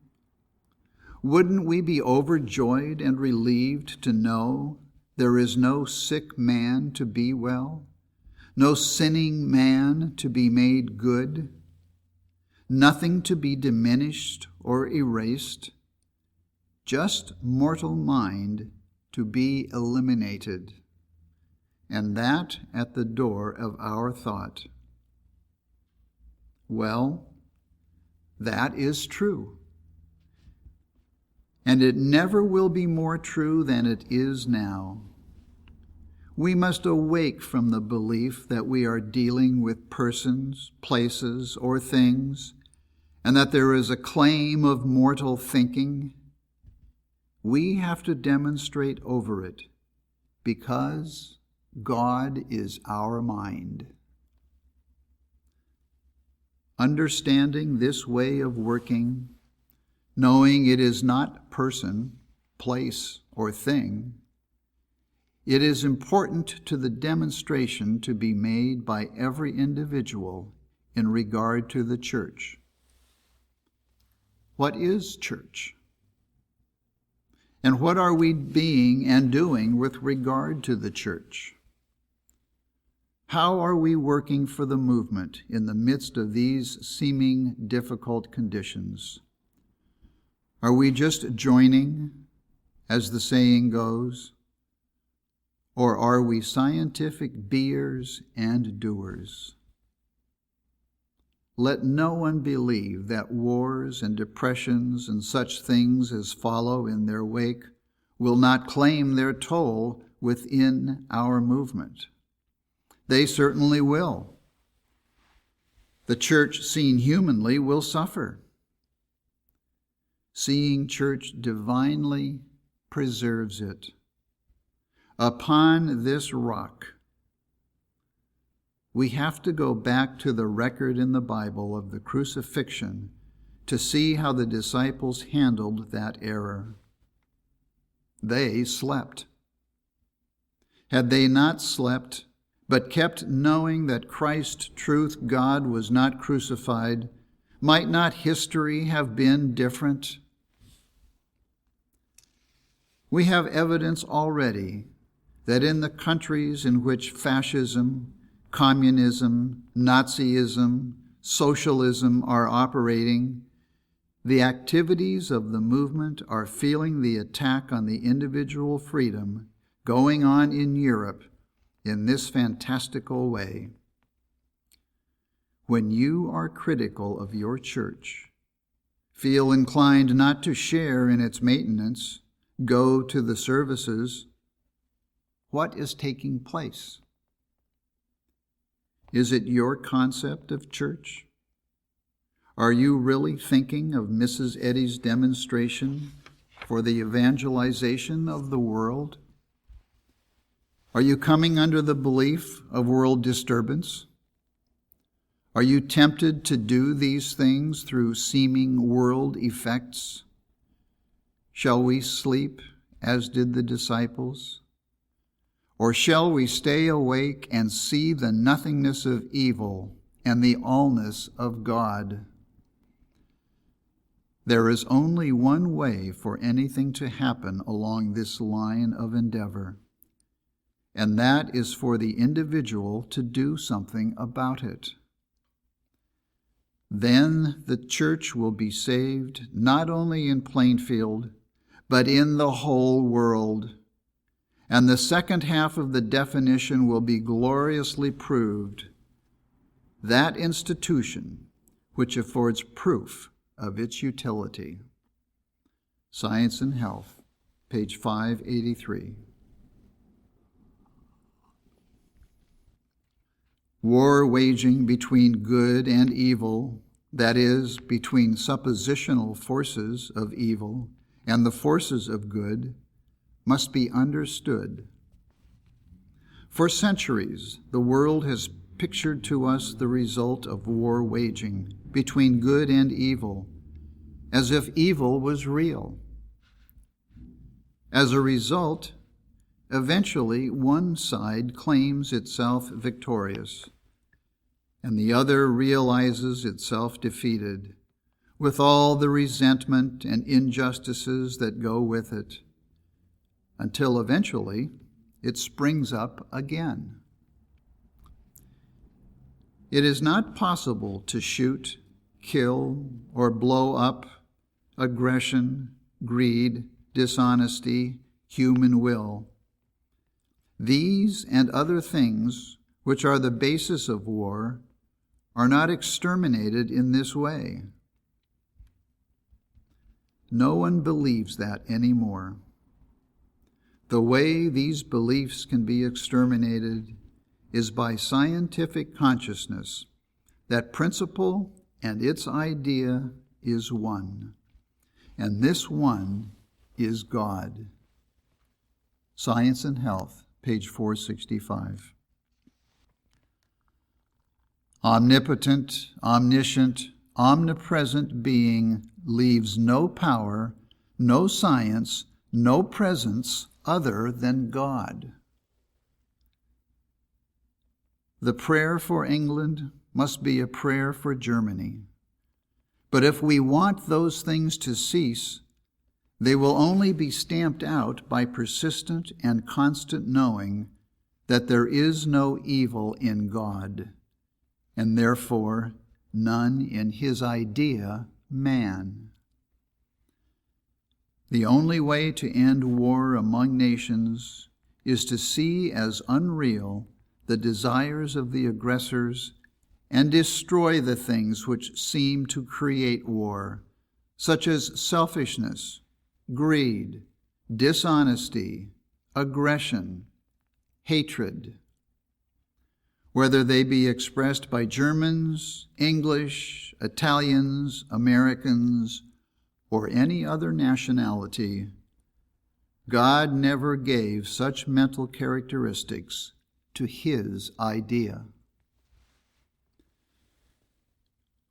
wouldn't we be overjoyed and relieved to know there is no sick man to be well, no sinning man to be made good, nothing to be diminished or erased, just mortal mind to be eliminated, and that at the door of our thought? Well, that is true. And it never will be more true than it is now. We must awake from the belief that we are dealing with persons, places, or things, and that there is a claim of mortal thinking. We have to demonstrate over it, because God is our mind. Understanding this way of working, knowing it is not person, place, or thing, it is important to the demonstration to be made by every individual in regard to the church. What is church? And what are we being and doing with regard to the church? How are we working for the movement in the midst of these seeming difficult conditions? Are we just joining, as the saying goes? Or are we scientific beers and doers? Let no one believe that wars and depressions and such things as follow in their wake will not claim their toll within our movement. They certainly will. The church, seen humanly, will suffer. Seeing church divinely preserves it. Upon this rock, we have to go back to the record in the Bible of the crucifixion to see how the disciples handled that error. They slept. Had they not slept, but kept knowing that Christ, truth, God, was not crucified, might not history have been different? We have evidence already that in the countries in which fascism, communism, Nazism, socialism are operating, the activities of the movement are feeling the attack on the individual freedom going on in Europe in this fantastical way. When you are critical of your church, feel inclined not to share in its maintenance, go to the services, what is taking place? Is it your concept of church? Are you really thinking of Mrs. Eddy's demonstration for the evangelization of the world? Are you coming under the belief of world disturbance? Are you tempted to do these things through seeming world effects? Shall we sleep as did the disciples? Or shall we stay awake and see the nothingness of evil and the allness of God? There is only one way for anything to happen along this line of endeavor, and that is for the individual to do something about it. Then the church will be saved not only in Plainfield, but in the whole world. And the second half of the definition will be gloriously proved. That institution which affords proof of its utility. Science and Health, page 583. War waging between good and evil, that is, between suppositional forces of evil and the forces of good, must be understood. For centuries, the world has pictured to us the result of war waging between good and evil, as if evil was real. As a result, eventually one side claims itself victorious, and the other realizes itself defeated, with all the resentment and injustices that go with it, until eventually it springs up again. It is not possible to shoot, kill, or blow up aggression, greed, dishonesty, human will. These and other things, which are the basis of war, are not exterminated in this way. No one believes that anymore. The way these beliefs can be exterminated is by scientific consciousness that principle and its idea is one, and this one is God. Science and Health, page 465. Omnipotent, omniscient, omnipresent being leaves no power, no science, no presence other than God. The prayer for England must be a prayer for Germany. But if we want those things to cease, they will only be stamped out by persistent and constant knowing that there is no evil in God, and therefore none in his idea, man. The only way to end war among nations is to see as unreal the desires of the aggressors and destroy the things which seem to create war, such as selfishness, greed, dishonesty, aggression, hatred, whether they be expressed by Germans, English, Italians, Americans, or any other nationality. God never gave such mental characteristics to his idea.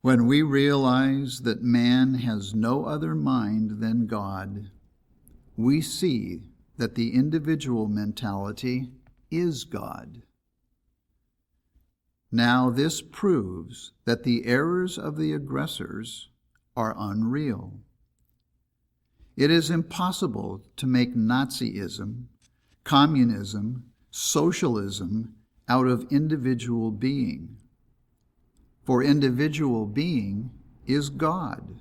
When we realize that man has no other mind than God, we see that the individual mentality is God. Now this proves that the errors of the aggressors are unreal. It is impossible to make Nazism, communism, socialism out of individual being. For individual being is God.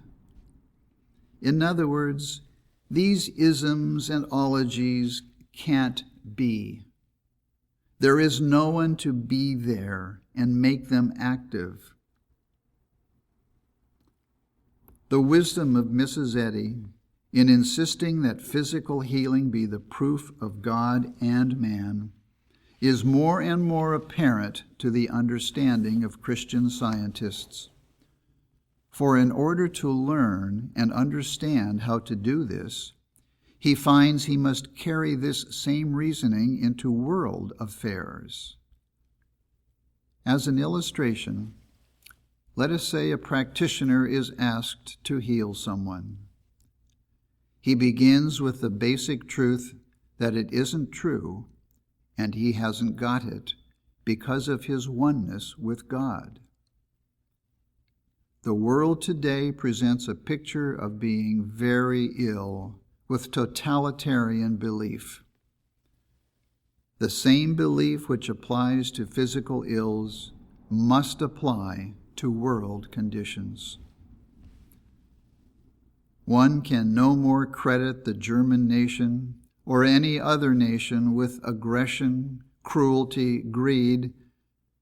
In other words, these isms and ologies can't be. There is no one to be there and make them active. The wisdom of Mrs. Eddy in insisting that physical healing be the proof of God and man is more and more apparent to the understanding of Christian scientists. For in order to learn and understand how to do this, he finds he must carry this same reasoning into world affairs. As an illustration, let us say a practitioner is asked to heal someone. He begins with the basic truth that it isn't true, and he hasn't got it because of his oneness with God. The world today presents a picture of being very ill with totalitarian belief. The same belief which applies to physical ills must apply to world conditions. One can no more credit the German nation or any other nation with aggression, cruelty, greed,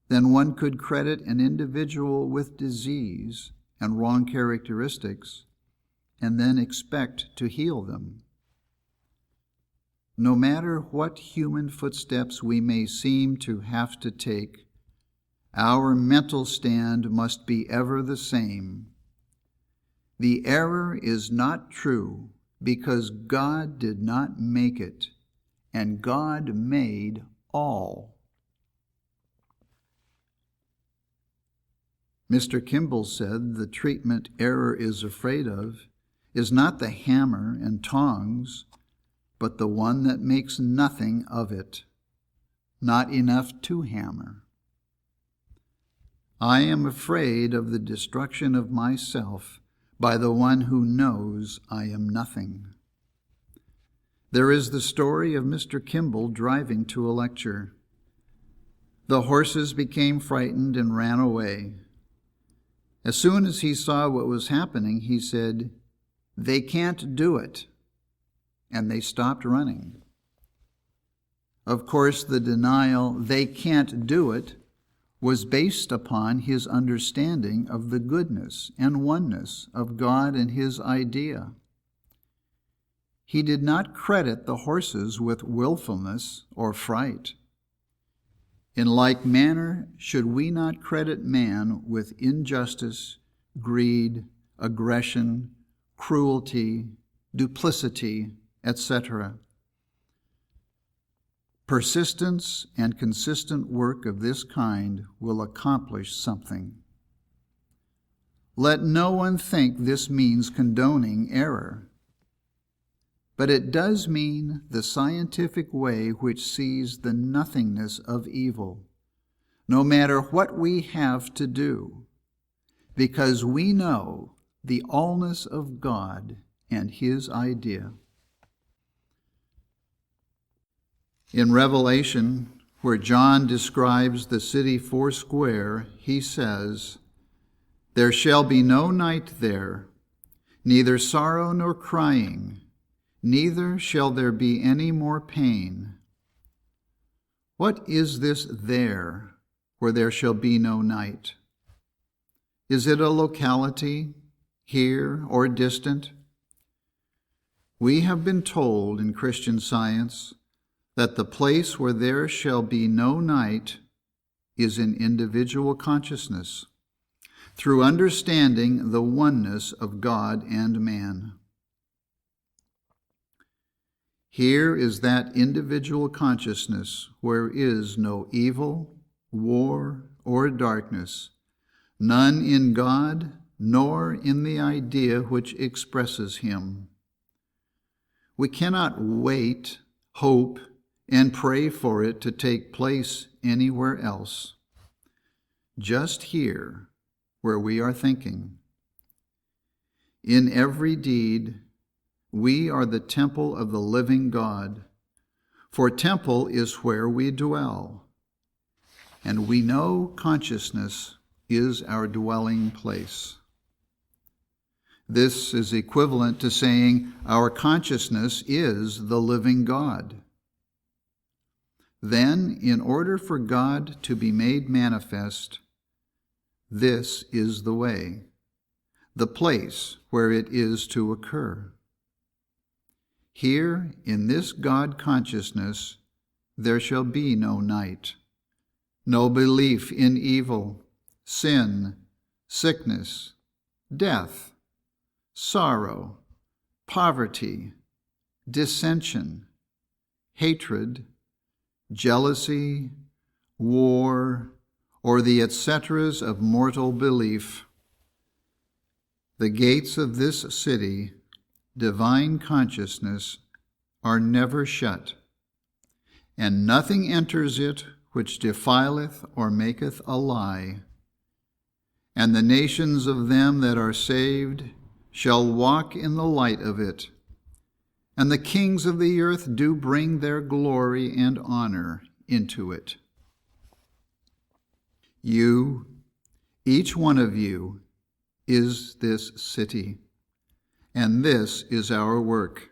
than one could credit an individual with disease and wrong characteristics and then expect to heal them. No matter what human footsteps we may seem to have to take, our mental stand must be ever the same. The error is not true because God did not make it, and God made all. Mr. Kimball said the treatment error is afraid of is not the hammer and tongs, but the one that makes nothing of it, not enough to hammer. I am afraid of the destruction of myself by the one who knows I am nothing. There is the story of Mr. Kimball driving to a lecture. The horses became frightened and ran away. As soon as he saw what was happening, he said, "They can't do it," and they stopped running. Of course, the denial, "they can't do it," was based upon his understanding of the goodness and oneness of God and his idea. He did not credit the horses with willfulness or fright. In like manner, should we not credit man with injustice, greed, aggression, cruelty, duplicity, etc.? Persistence and consistent work of this kind will accomplish something. Let no one think this means condoning error, but it does mean the scientific way which sees the nothingness of evil, no matter what we have to do, because we know the allness of God and his idea. In Revelation, where John describes the city foursquare, he says, "There shall be no night there, neither sorrow nor crying, neither shall there be any more pain." What is this there, where there shall be no night? Is it a locality, here or distant? We have been told in Christian Science that the place where there shall be no night is in individual consciousness, through understanding the oneness of God and man. Here is that individual consciousness where is no evil, war, or darkness, none in God, nor in the idea which expresses him. We cannot wait, hope, and pray for it to take place anywhere else. Just here, where we are thinking. In every deed, we are the temple of the living God, for temple is where we dwell, and we know consciousness is our dwelling place. This is equivalent to saying our consciousness is the living God. Then, in order for God to be made manifest, this is the way, the place where it is to occur. Here, in this God consciousness, there shall be no night, no belief in evil, sin, sickness, death, sorrow, poverty, dissension, hatred, jealousy, war, or the et ceteras of mortal belief. The gates of this city, divine consciousness, are never shut, and nothing enters it which defileth or maketh a lie. And the nations of them that are saved shall walk in the light of it, and the kings of the earth do bring their glory and honor into it. You, each one of you, is this city, and this is our work.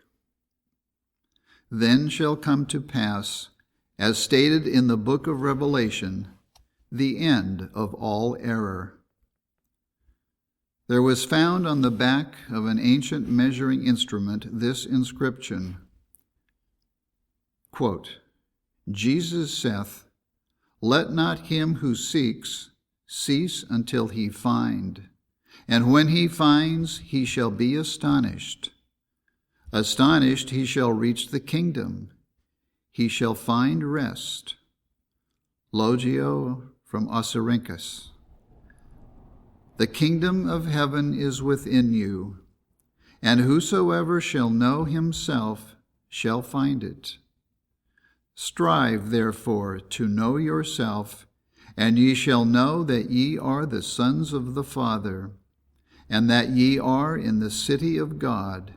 Then shall come to pass, as stated in the book of Revelation, the end of all error. There was found on the back of an ancient measuring instrument this inscription, quote, Jesus saith, let not him who seeks cease until he find, and when he finds, he shall be astonished. Astonished he shall reach the kingdom. He shall find rest. Logio from Osirhynchus. The kingdom of heaven is within you, and whosoever shall know himself shall find it. Strive, therefore, to know yourself, and ye shall know that ye are the sons of the Father, and that ye are in the city of God,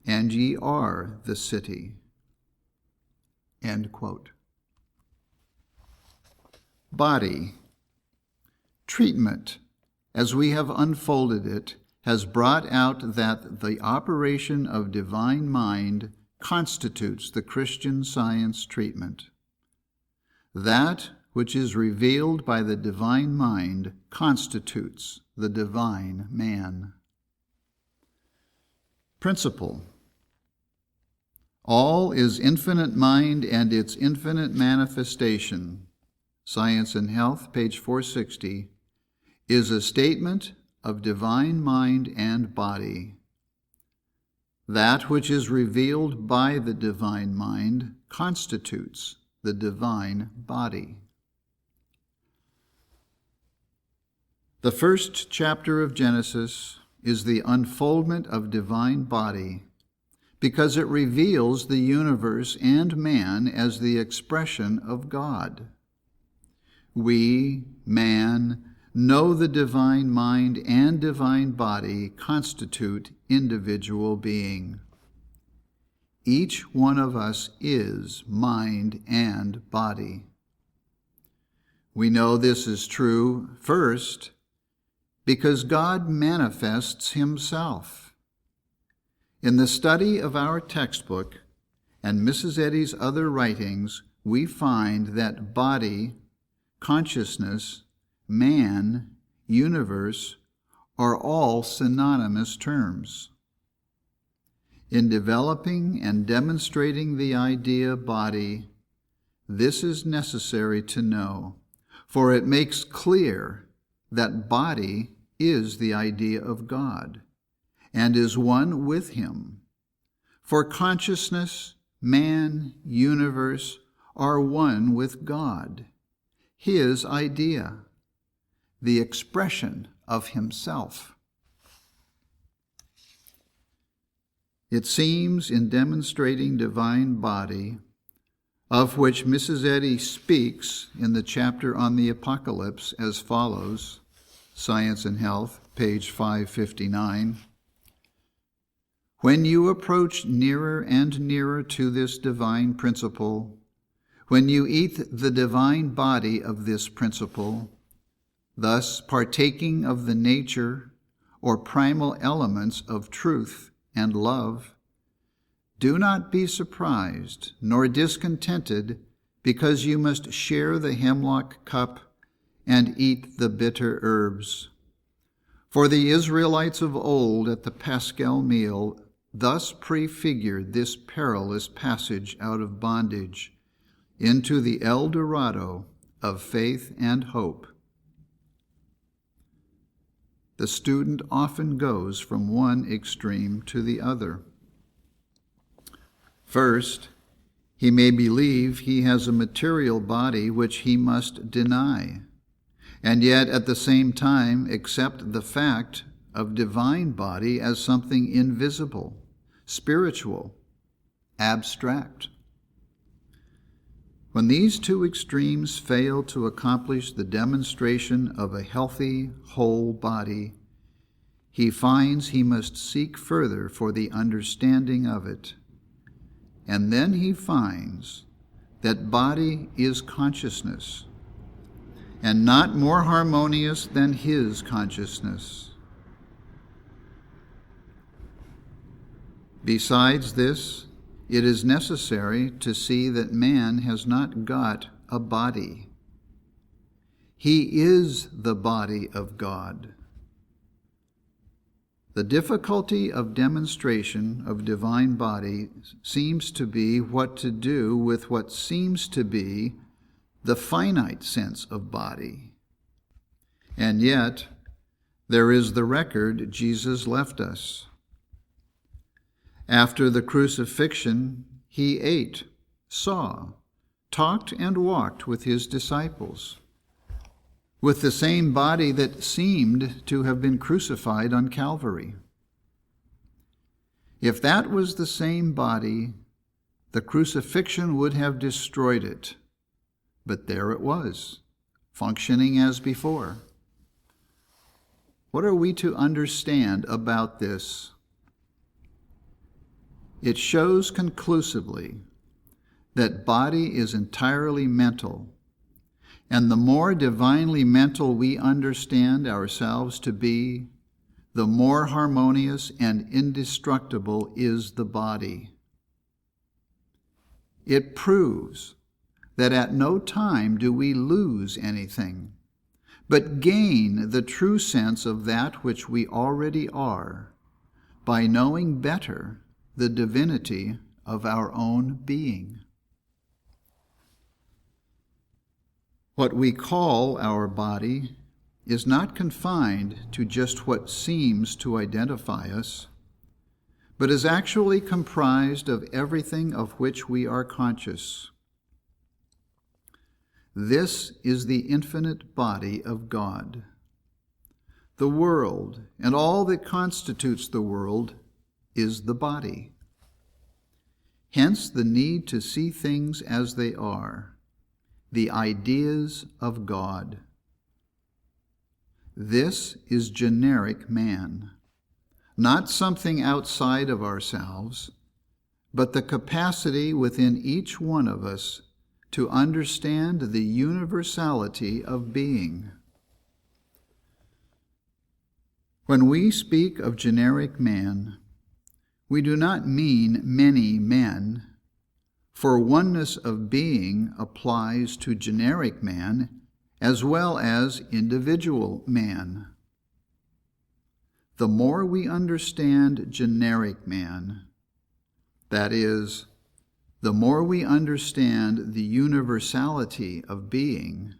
and ye are the city. End quote. Body. Treatment, as we have unfolded it, has brought out that the operation of divine mind constitutes the Christian Science treatment. That which is revealed by the divine mind constitutes the divine man. Principle. All is infinite mind and its infinite manifestation, Science and Health, page 460, is a statement of divine mind and body. That which is revealed by the divine mind constitutes the divine body. The first chapter of Genesis is the unfoldment of divine body, because it reveals the universe and man as the expression of God. We, man, know the divine mind and divine body constitute individual being. Each one of us is mind and body. We know this is true, first, because God manifests himself. In the study of our textbook and Mrs. Eddy's other writings, we find that body, consciousness, man, universe are all synonymous terms. In developing and demonstrating the idea body, this is necessary to know, for it makes clear that body is the idea of God and is one with him. For consciousness, man, universe are one with God, his idea, the expression of himself. It seems in demonstrating divine body, of which Mrs. Eddy speaks in the chapter on the Apocalypse as follows, Science and Health, page 559. When you approach nearer and nearer to this divine principle, when you eat the divine body of this principle, thus partaking of the nature or primal elements of truth and love, do not be surprised nor discontented because you must share the hemlock cup and eat the bitter herbs. For the Israelites of old at the Paschal meal thus prefigured this perilous passage out of bondage into the El Dorado of faith and hope. The student often goes from one extreme to the other. First, he may believe he has a material body which he must deny, and yet at the same time accept the fact of divine body as something invisible, spiritual, abstract. When these two extremes fail to accomplish the demonstration of a healthy, whole body, he finds he must seek further for the understanding of it. And then he finds that body is consciousness, and not more harmonious than his consciousness. Besides this, it is necessary to see that man has not got a body. He is the body of God. The difficulty of demonstration of divine body seems to be what to do with what seems to be the finite sense of body. And yet, there is the record Jesus left us. After the crucifixion, he ate, saw, talked, and walked with his disciples, with the same body that seemed to have been crucified on Calvary. If that was the same body, the crucifixion would have destroyed it. But there it was, functioning as before. What are we to understand about this? It shows conclusively that body is entirely mental, and the more divinely mental we understand ourselves to be, the more harmonious and indestructible is the body. It proves that at no time do we lose anything, but gain the true sense of that which we already are by knowing better the divinity of our own being. What we call our body is not confined to just what seems to identify us, but is actually comprised of everything of which we are conscious. This is the infinite body of God. The world, and all that constitutes the world, is the body. Hence the need to see things as they are, the ideas of God. This is generic man, not something outside of ourselves, but the capacity within each one of us to understand the universality of being. When we speak of generic man, we do not mean many men, for oneness of being applies to generic man as well as individual man. The more we understand generic man, that is, the more we understand the universality of being,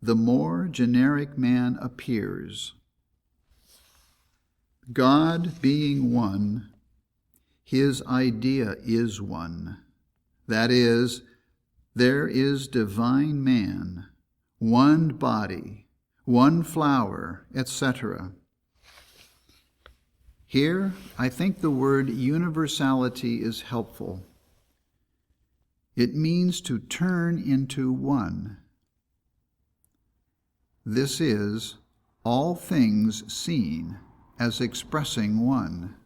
the more generic man appears. God being one, his idea is one. That is, there is divine man, one body, one flower, etc. Here, I think the word universality is helpful. It means to turn into one. This is all things seen as expressing one.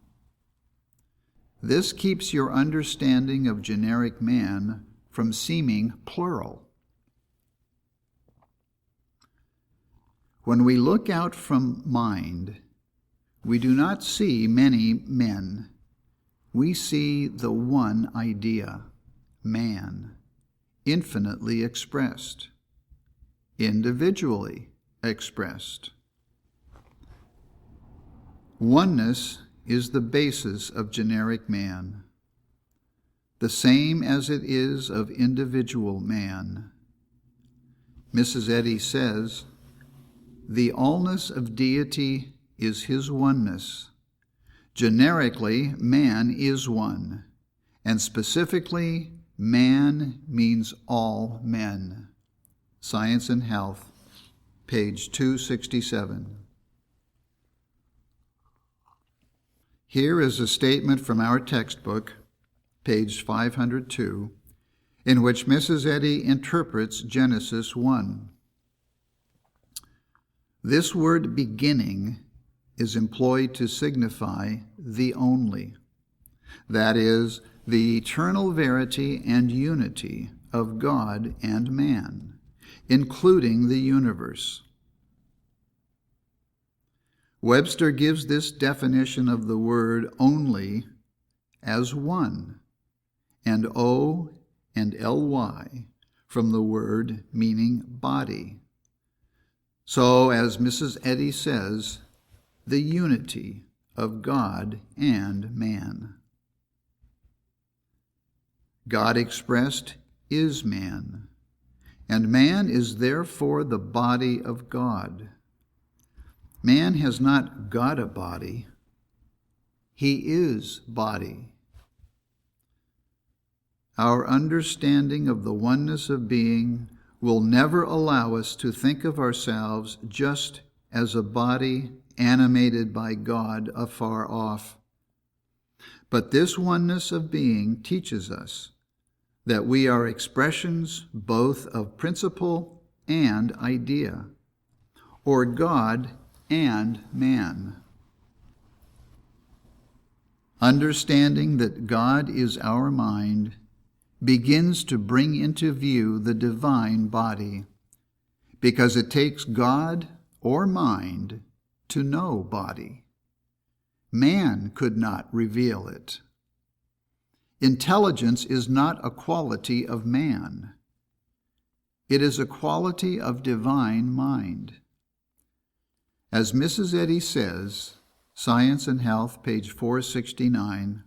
This keeps your understanding of generic man from seeming plural. When we look out from mind, we do not see many men. We see the one idea, man, infinitely expressed, individually expressed. Oneness is the basis of generic man, the same as it is of individual man. Mrs. Eddy says, "The allness of deity is his oneness. Generically, man is one, and specifically, man means all men." / Science and Health, page 267. Here is a statement from our textbook, page 502, in which Mrs. Eddy interprets Genesis 1. This word beginning is employed to signify the only, that is, the eternal verity and unity of God and man, including the universe. Webster gives this definition of the word only as one, and O and ly from the word meaning body. So, as Mrs. Eddy says, the unity of God and man. God expressed is man, and man is therefore the body of God. Man has not got a body, he is body. Our understanding of the oneness of being will never allow us to think of ourselves just as a body animated by God afar off. But this oneness of being teaches us that we are expressions both of principle and idea, or God and man. Understanding that God is our mind begins to bring into view the divine body, because it takes God or mind to know body. Man could not reveal it. Intelligence is not a quality of man. It is a quality of divine mind. As Mrs. Eddy says, Science and Health, page 469,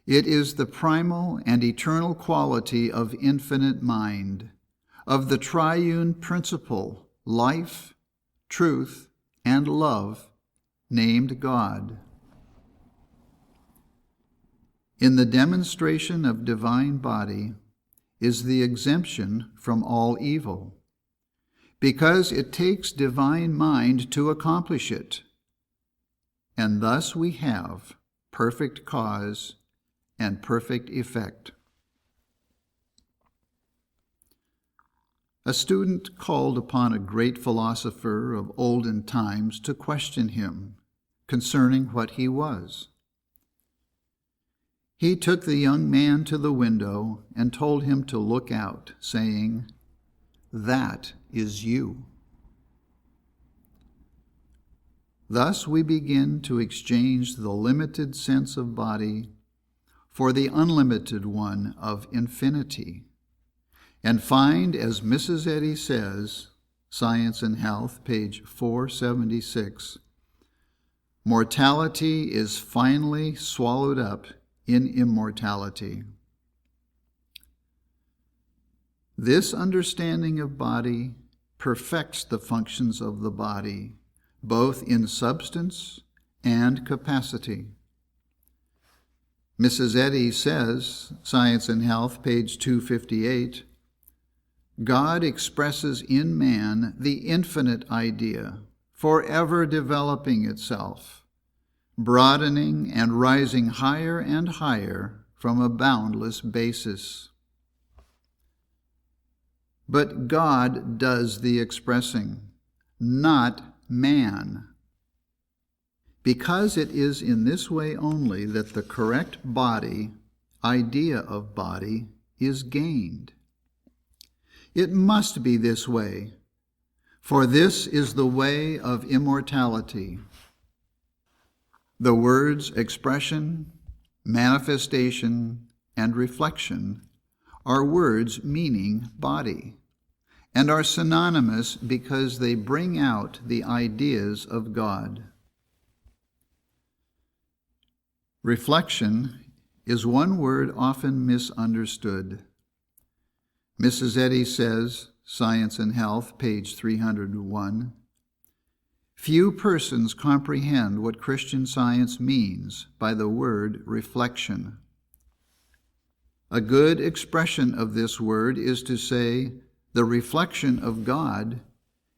it is the primal and eternal quality of infinite mind, of the triune principle, life, truth, and love, named God. In the demonstration of divine body is the exemption from all evil, because it takes divine mind to accomplish it, and thus we have perfect cause and perfect effect. A student called upon a great philosopher of olden times to question him concerning what he was. He took the young man to the window and told him to look out, saying, "That is you." Thus we begin to exchange the limited sense of body for the unlimited one of infinity, and find, as Mrs. Eddy says, Science and Health, page 476, mortality is finally swallowed up in immortality. This understanding of body perfects the functions of the body, both in substance and capacity. Mrs. Eddy says, Science and Health, page 258, God expresses in man the infinite idea, forever developing itself, broadening and rising higher and higher from a boundless basis. But God does the expressing, not man. Because it is in this way only that the correct body, idea of body, is gained. It must be this way, for this is the way of immortality. The words expression, manifestation, and reflection are words meaning body, and are synonymous because they bring out the ideas of God. Reflection is one word often misunderstood. Mrs. Eddy says, Science and Health, page 301, few persons comprehend what Christian Science means by the word reflection. A good expression of this word is to say, the reflection of God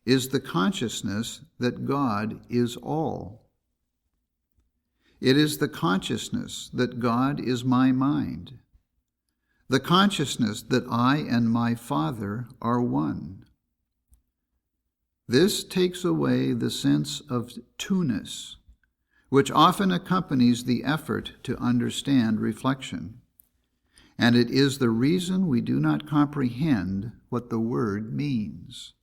is the consciousness that God is all. It is the consciousness that God is my mind, the consciousness that I and my Father are one. This takes away the sense of two-ness, which often accompanies the effort to understand reflection, and it is the reason we do not comprehend what the word means.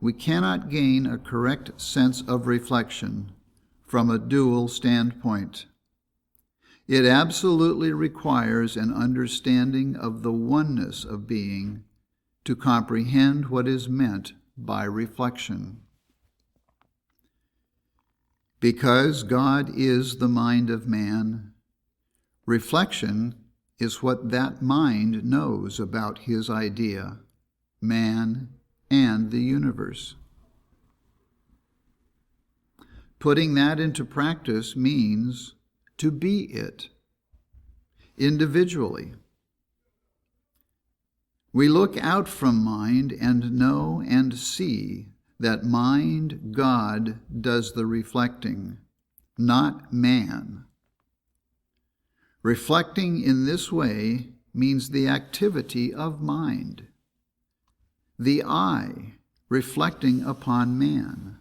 We cannot gain a correct sense of reflection from a dual standpoint. It absolutely requires an understanding of the oneness of being to comprehend what is meant by reflection. Because God is the mind of man, reflection is what that mind knows about his idea, man, and the universe. Putting that into practice means to be it, individually. We look out from mind and know and see that mind, God, does the reflecting, not man. Reflecting in this way means the activity of mind, the I reflecting upon man.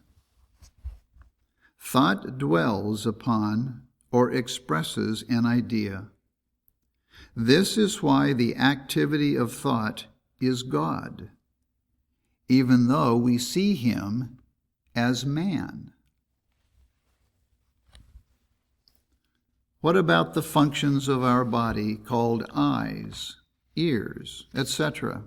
Thought dwells upon or expresses an idea. This is why the activity of thought is God, even though we see him as man. What about the functions of our body called eyes, ears, etc.?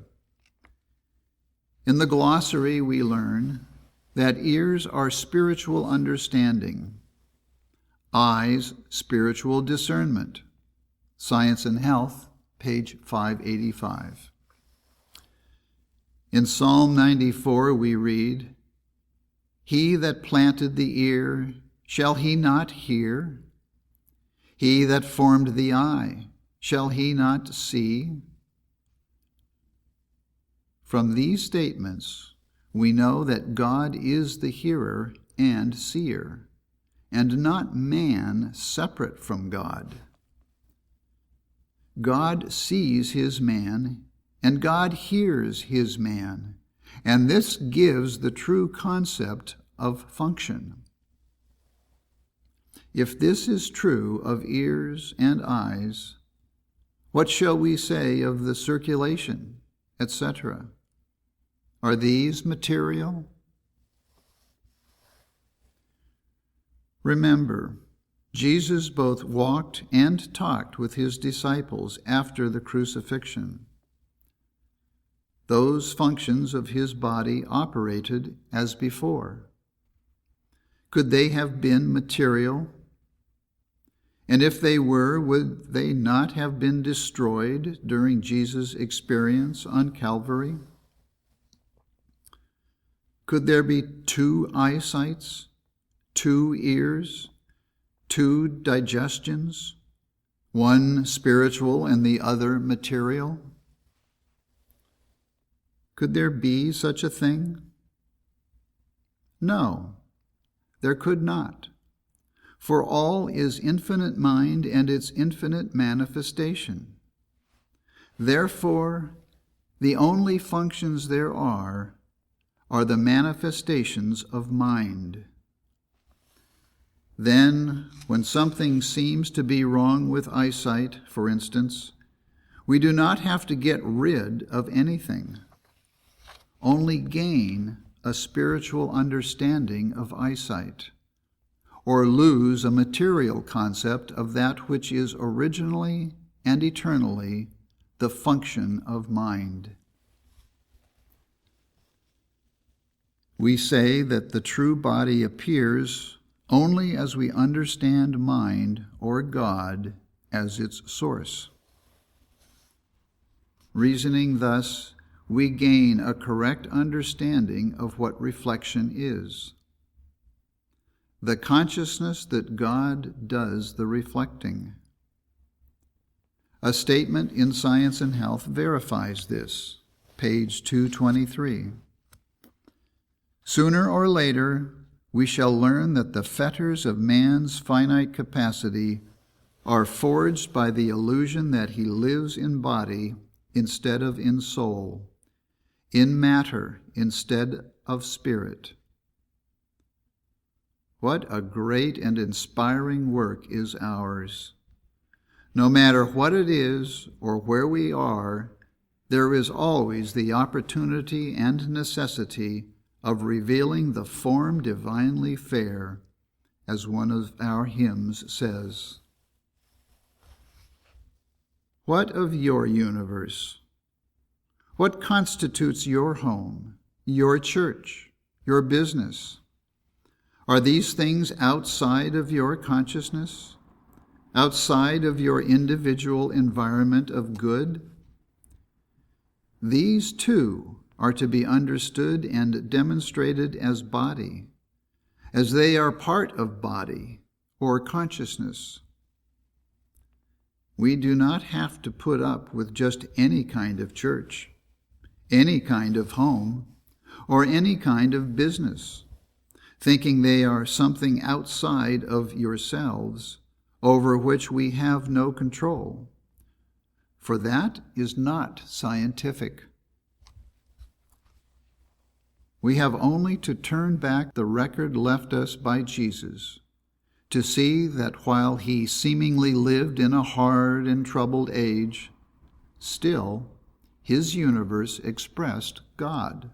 In the glossary we learn that ears are spiritual understanding, eyes, spiritual discernment. Science and Health, page 585. In Psalm 94 we read, "He that planted the ear, shall he not hear? He that formed the eye, shall he not see?" From these statements, we know that God is the hearer and seer, and not man separate from God. God sees his man, and God hears his man, and this gives the true concept of function. If this is true of ears and eyes, what shall we say of the circulation, etc.? Are these material? Remember, Jesus both walked and talked with his disciples after the crucifixion. Those functions of his body operated as before. Could they have been material? And if they were, would they not have been destroyed during Jesus' experience on Calvary? Could there be two eyesights, two ears, two digestions, one spiritual and the other material? Could there be such a thing? No, there could not, for all is infinite mind and its infinite manifestation. Therefore, the only functions there are the manifestations of mind. Then, when something seems to be wrong with eyesight, for instance, we do not have to get rid of anything, only gain a spiritual understanding of eyesight, or lose a material concept of that which is originally and eternally the function of mind. We say that the true body appears only as we understand mind or God as its source. Reasoning thus, we gain a correct understanding of what reflection is. The consciousness that God does the reflecting. A statement in Science and Health verifies this, page 223. Sooner or later, we shall learn that the fetters of man's finite capacity are forged by the illusion that he lives in body instead of in soul, in matter instead of spirit. What a great and inspiring work is ours. No matter what it is or where we are, there is always the opportunity and necessity of revealing the form divinely fair, as one of our hymns says. What of your universe? What constitutes your home, your church, your business? Are these things outside of your consciousness, outside of your individual environment of good? These, too, are to be understood and demonstrated as body, as they are part of body or consciousness. We do not have to put up with just any kind of church, any kind of home, or any kind of business, thinking they are something outside of yourselves over which we have no control, for that is not scientific. We have only to turn back the record left us by Jesus to see that while he seemingly lived in a hard and troubled age, still his universe expressed God.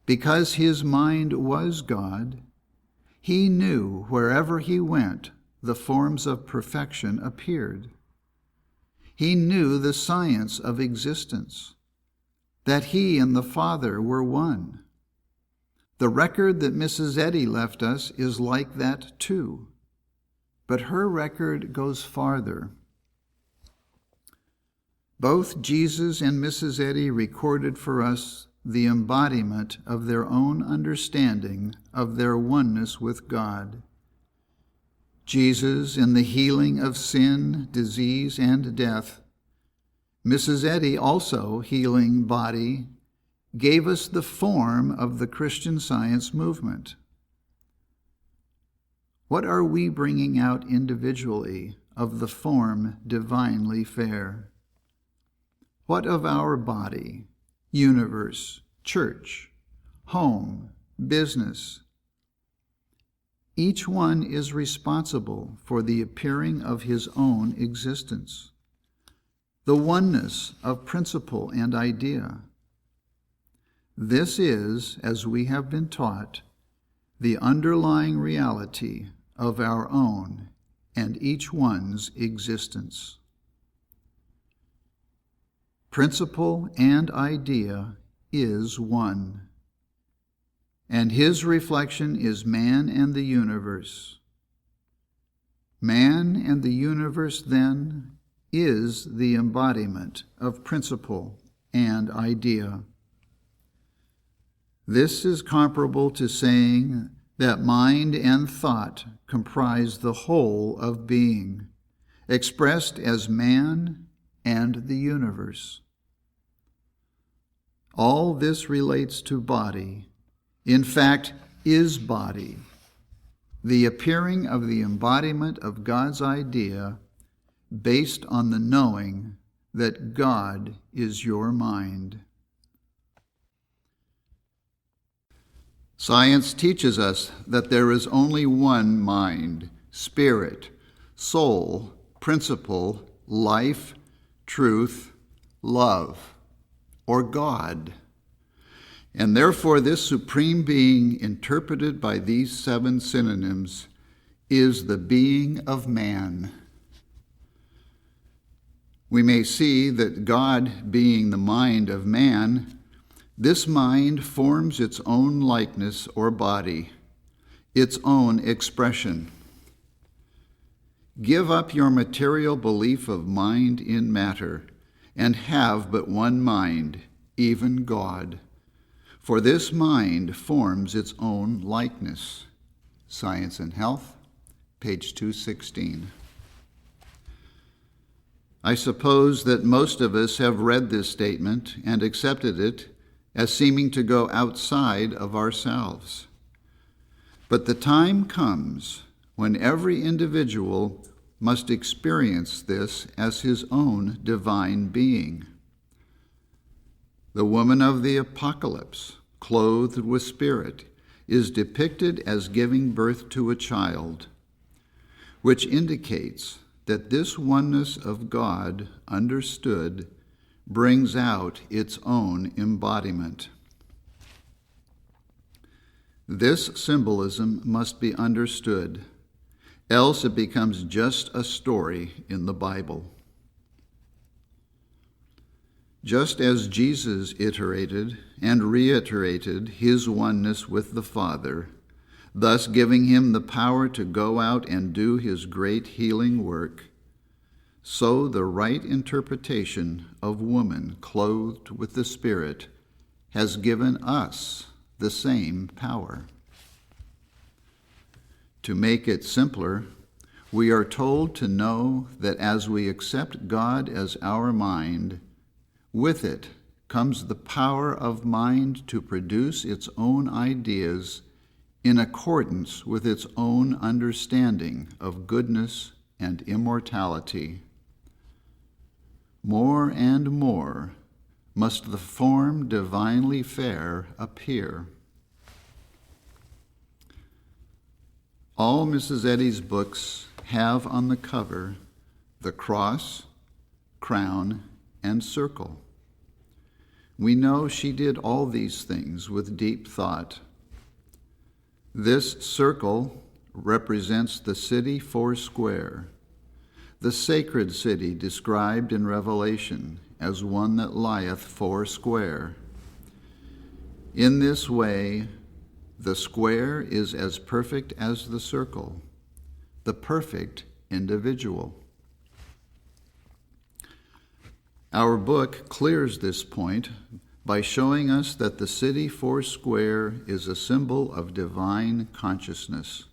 Because his mind was God, he knew wherever he went the forms of perfection appeared. He knew the science of existence, that he and the Father were one. The record that Mrs. Eddy left us is like that too, but her record goes farther. Both Jesus and Mrs. Eddy recorded for us the embodiment of their own understanding of their oneness with God. Jesus in the healing of sin, disease, and death. Mrs. Eddy, also healing body, gave us the form of the Christian Science movement. What are we bringing out individually of the form divinely fair? What of our body, universe, church, home, business? Each one is responsible for the appearing of his own existence, the oneness of principle and idea. This is, as we have been taught, the underlying reality of our own and each one's existence. Principle and idea is one, and his reflection is man and the universe. Man and the universe, then, is the embodiment of principle and idea. This is comparable to saying that mind and thought comprise the whole of being, expressed as man and the universe. All this relates to body, in fact, is body, the appearing of the embodiment of God's idea based on the knowing that God is your mind. Science teaches us that there is only one mind, spirit, soul, principle, life, truth, love, or God. And therefore this supreme being, interpreted by these 7 synonyms, is the being of man. We may see that God being the mind of man, this mind forms its own likeness or body, its own expression. Give up your material belief of mind in matter, and have but one mind, even God. For this mind forms its own likeness. Science and Health, page 216. I suppose that most of us have read this statement and accepted it as seeming to go outside of ourselves. But the time comes when every individual must experience this as his own divine being. The woman of the Apocalypse, clothed with spirit, is depicted as giving birth to a child, which indicates that this oneness of God, understood, brings out its own embodiment. This symbolism must be understood, else it becomes just a story in the Bible. Just as Jesus iterated and reiterated his oneness with the Father, thus giving him the power to go out and do his great healing work, so the right interpretation of woman clothed with the Spirit has given us the same power. To make it simpler, we are told to know that as we accept God as our mind, with it comes the power of mind to produce its own ideas in accordance with its own understanding of goodness and immortality. More and more must the form divinely fair appear. All Mrs. Eddy's books have on the cover the cross, crown, and circle. We know she did all these things with deep thought. This circle represents the city foursquare, the sacred city described in Revelation as one that lieth foursquare. In this way, the square is as perfect as the circle, the perfect individual. Our book clears this point by showing us that the city foursquare is a symbol of divine consciousness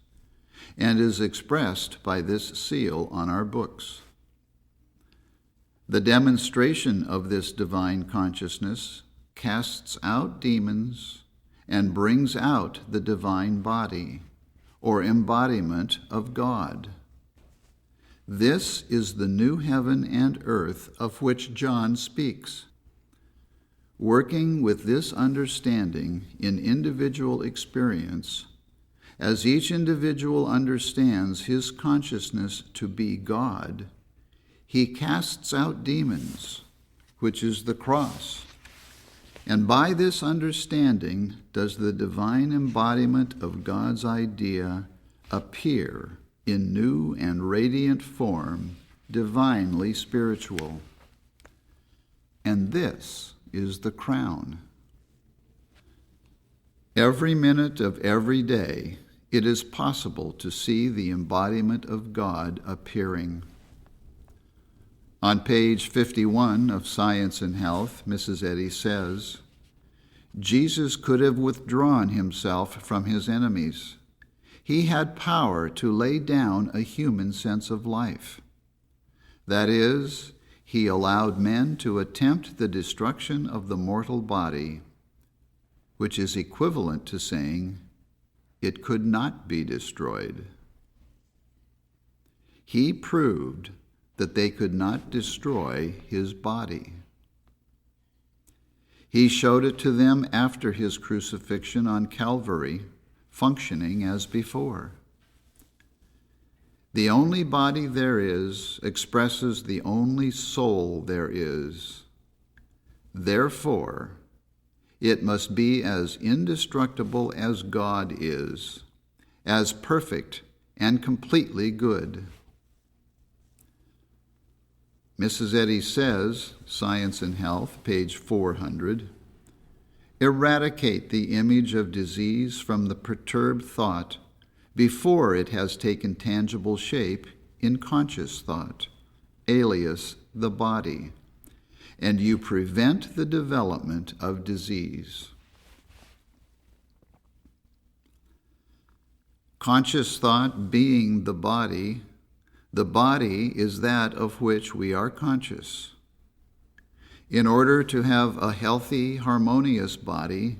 and is expressed by this seal on our books. The demonstration of this divine consciousness casts out demons and brings out the divine body, or embodiment of God. This is the new heaven and earth of which John speaks. Working with this understanding in individual experience, as each individual understands his consciousness to be God, he casts out demons, which is the cross. And by this understanding does the divine embodiment of God's idea appear in new and radiant form, divinely spiritual. And this is the crown. Every minute of every day, it is possible to see the embodiment of God appearing. On page 51 of Science and Health, Mrs. Eddy says, Jesus could have withdrawn himself from his enemies. He had power to lay down a human sense of life. That is, he allowed men to attempt the destruction of the mortal body, which is equivalent to saying it could not be destroyed. He proved that they could not destroy his body. He showed it to them after his crucifixion on Calvary, functioning as before. The only body there is expresses the only soul there is. Therefore, it must be as indestructible as God is, as perfect and completely good. Mrs. Eddy says, Science and Health, page 400, eradicate the image of disease from the perturbed thought before it has taken tangible shape in conscious thought, alias the body, and you prevent the development of disease. Conscious thought being the body is that of which we are conscious. In order to have a healthy, harmonious body,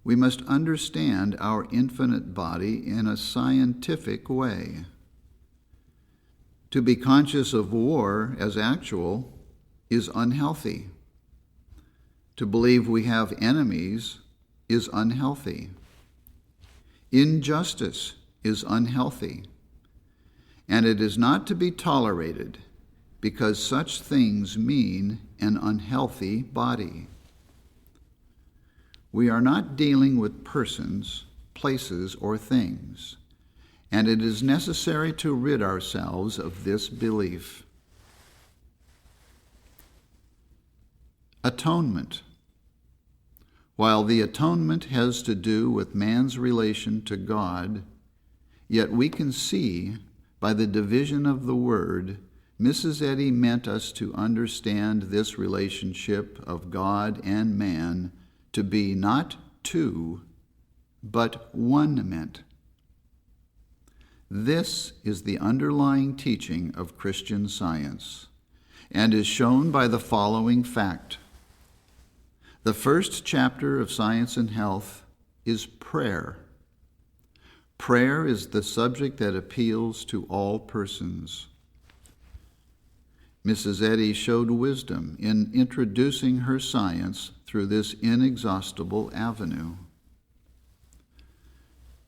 we must understand our infinite body in a scientific way. To be conscious of war as actual is unhealthy. To believe we have enemies is unhealthy. Injustice is unhealthy, and it is not to be tolerated because such things mean an unhealthy body. We are not dealing with persons, places, or things, and it is necessary to rid ourselves of this belief. Atonement. While the atonement has to do with man's relation to God, yet we can see by the division of the word, Mrs. Eddy meant us to understand this relationship of God and man to be not two, but one-ment. This is the underlying teaching of Christian Science, and is shown by the following fact. The first chapter of Science and Health is prayer. Prayer is the subject that appeals to all persons. Mrs. Eddy showed wisdom in introducing her science through this inexhaustible avenue.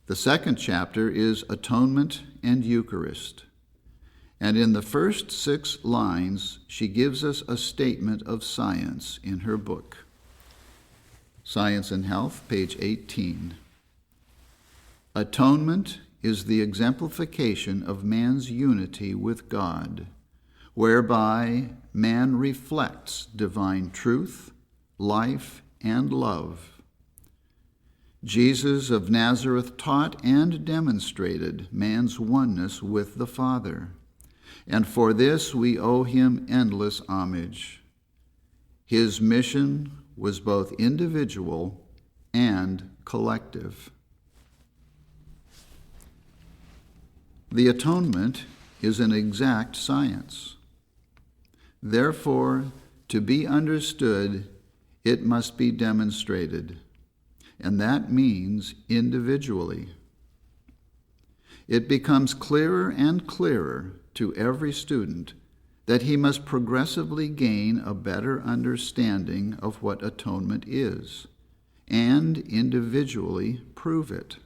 The second chapter is Atonement and Eucharist, and in the first 6 lines she gives us a statement of science in her book. Science and Health, page 18. Atonement is the exemplification of man's unity with God, whereby man reflects divine truth, life, and love. Jesus of Nazareth taught and demonstrated man's oneness with the Father, and for this we owe him endless homage. His mission was both individual and collective. The atonement is an exact science. Therefore, to be understood, it must be demonstrated, and that means individually. It becomes clearer and clearer to every student that he must progressively gain a better understanding of what atonement is, and individually prove it.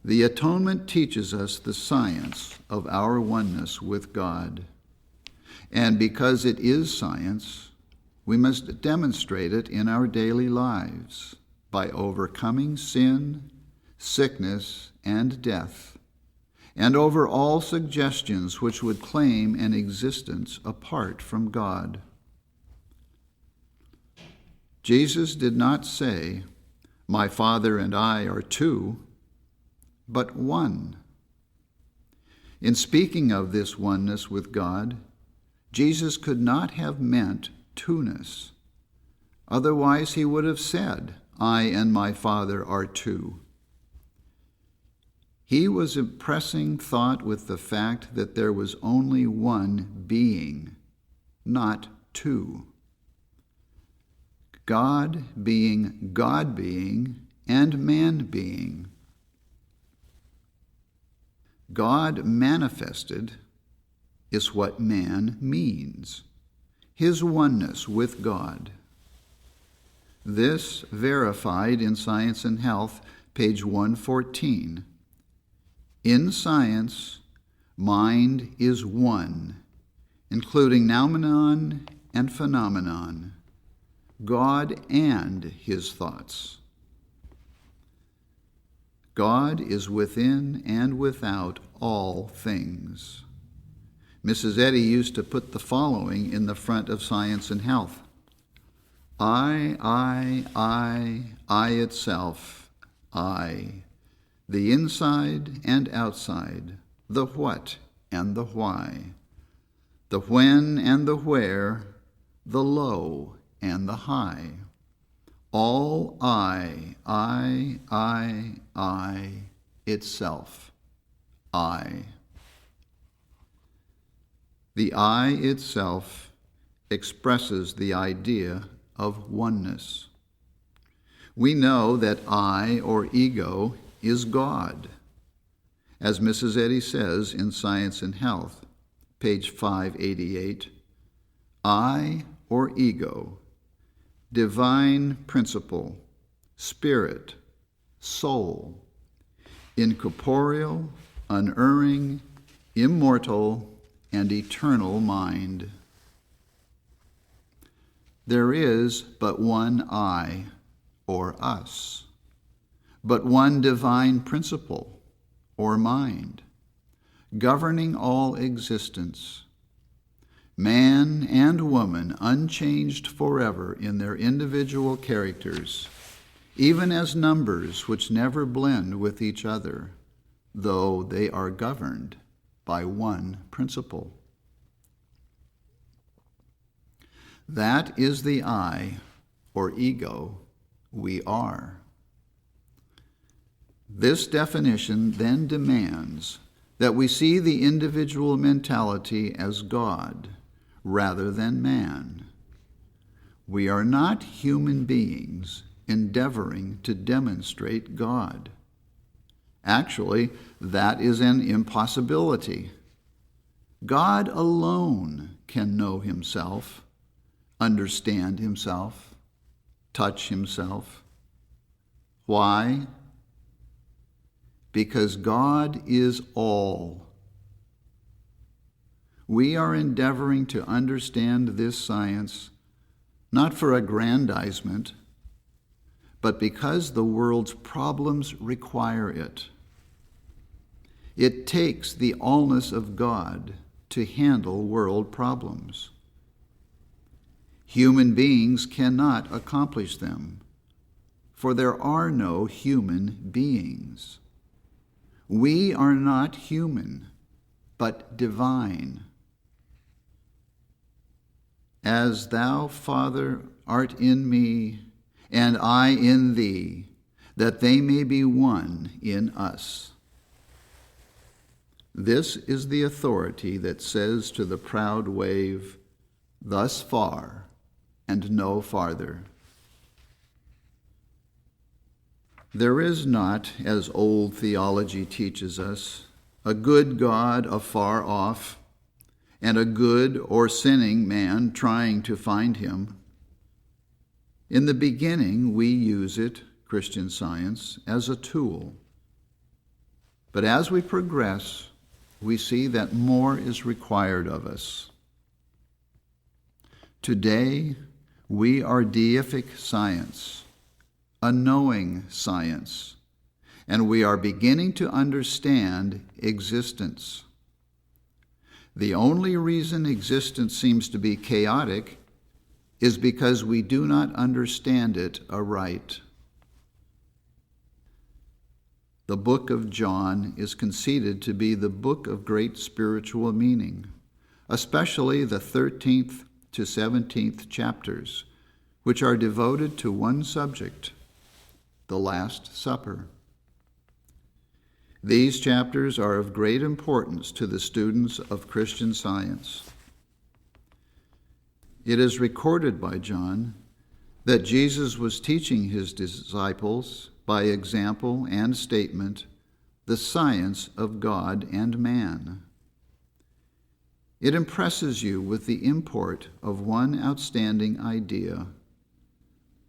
The atonement teaches us the science of our oneness with God, and because it is science, we must demonstrate it in our daily lives by overcoming sin, sickness, and death, and over all suggestions which would claim an existence apart from God. Jesus did not say, "My Father and I are two," but one. In speaking of this oneness with God, Jesus could not have meant two-ness. Otherwise he would have said, "I and my Father are two." He was impressing thought with the fact that there was only one being, not two. God being, and man being. God manifested is what man means, his oneness with God. This verified in Science and Health, page 114. In science, mind is one, including noumenon and phenomenon, God and his thoughts. God is within and without all things. Mrs. Eddy used to put the following in the front of Science and Health. I itself, I, the inside and outside, the what and the why, the when and the where, the low and the high. All I itself, I. The I itself expresses the idea of oneness. We know that I, or ego, is God. As Mrs. Eddy says in Science and Health, page 588, I, or ego, divine principle, spirit, soul, incorporeal, unerring, immortal, and eternal mind. There is but one I, or us, but one divine principle, or mind, governing all existence. Man and woman unchanged forever in their individual characters, even as numbers which never blend with each other, though they are governed by one principle. That is the I, or ego, we are. This definition then demands that we see the individual mentality as God rather than man. We are not human beings endeavoring to demonstrate God. Actually, that is an impossibility. God alone can know himself, understand himself, touch himself. Why? Because God is all. We are endeavoring to understand this science not for aggrandizement, but because the world's problems require it. It takes the allness of God to handle world problems. Human beings cannot accomplish them, for there are no human beings. We are not human, but divine. As thou, Father, art in me, and I in thee, that they may be one in us. This is the authority that says to the proud wave, thus far and no farther. There is not, as old theology teaches us, a good God afar off, and a good or sinning man trying to find him. In the beginning, we use it, Christian Science, as a tool. But as we progress, we see that more is required of us. Today, we are deific science, a knowing science, and we are beginning to understand existence. The only reason existence seems to be chaotic is because we do not understand it aright. The book of John is conceded to be the book of great spiritual meaning, especially the 13th to 17th chapters, which are devoted to one subject, the Last Supper. These chapters are of great importance to the students of Christian Science. It is recorded by John that Jesus was teaching his disciples, by example and statement, the science of God and man. It impresses you with the import of one outstanding idea,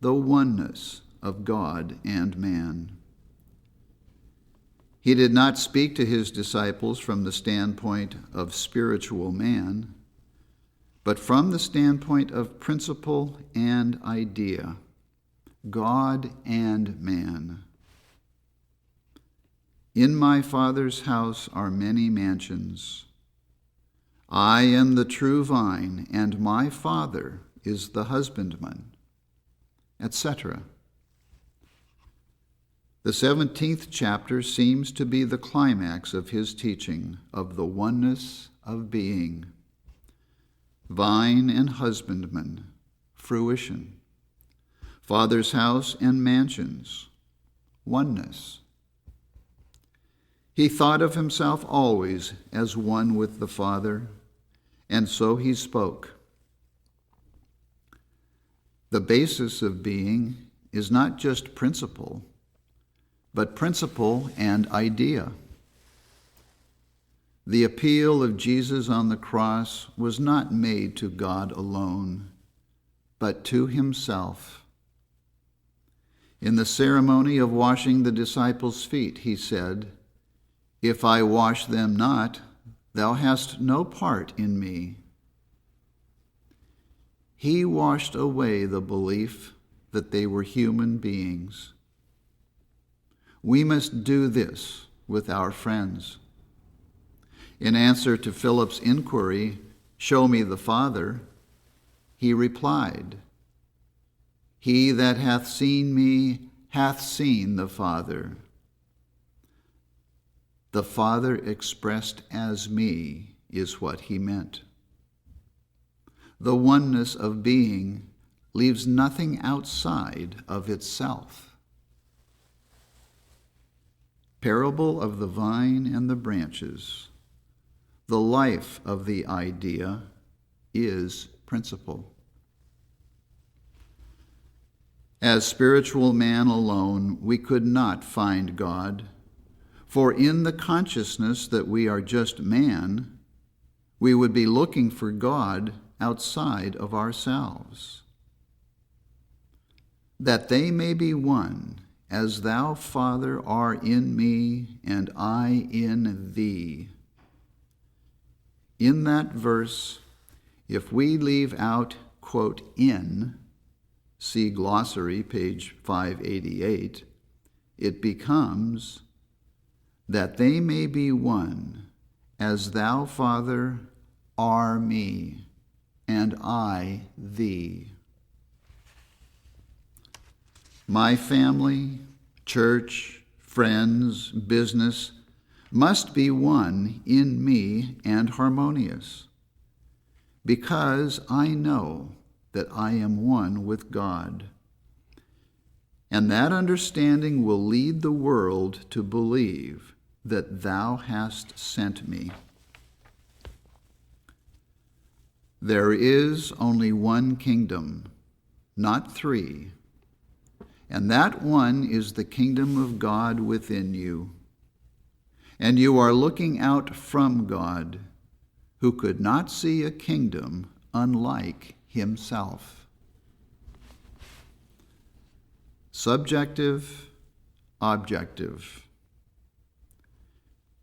the oneness of God and man. He did not speak to his disciples from the standpoint of spiritual man, but from the standpoint of principle and idea, God and man. In my Father's house are many mansions. I am the true vine, and my Father is the husbandman, etc. The 17th chapter seems to be the climax of his teaching of the oneness of being. Vine and husbandman, fruition. Father's house and mansions, oneness. He thought of himself always as one with the Father, and so he spoke. The basis of being is not just principle, but principle and idea. The appeal of Jesus on the cross was not made to God alone, but to himself. In the ceremony of washing the disciples' feet, he said, "If I wash them not, thou hast no part in me." He washed away the belief that they were human beings. We must do this with our friends. In answer to Philip's inquiry, "Show me the Father," he replied, "He that hath seen me hath seen the Father." The Father expressed as me is what he meant. The oneness of being leaves nothing outside of itself. Parable of the vine and the branches. The life of the idea is principle. As spiritual man alone, we could not find God, for in the consciousness that we are just man, we would be looking for God outside of ourselves. That they may be one, as thou, Father, art in me, and I in thee. In that verse, if we leave out, quote, "in," see glossary, page 588, it becomes, that they may be one, as thou, Father, are me, and I thee. My family, church, friends, business must be one in me and harmonious, because I know that I am one with God. And that understanding will lead the world to believe that thou hast sent me. There is only one kingdom, not three, and that one is the kingdom of God within you. And you are looking out from God, who could not see a kingdom unlike himself. Subjective, objective.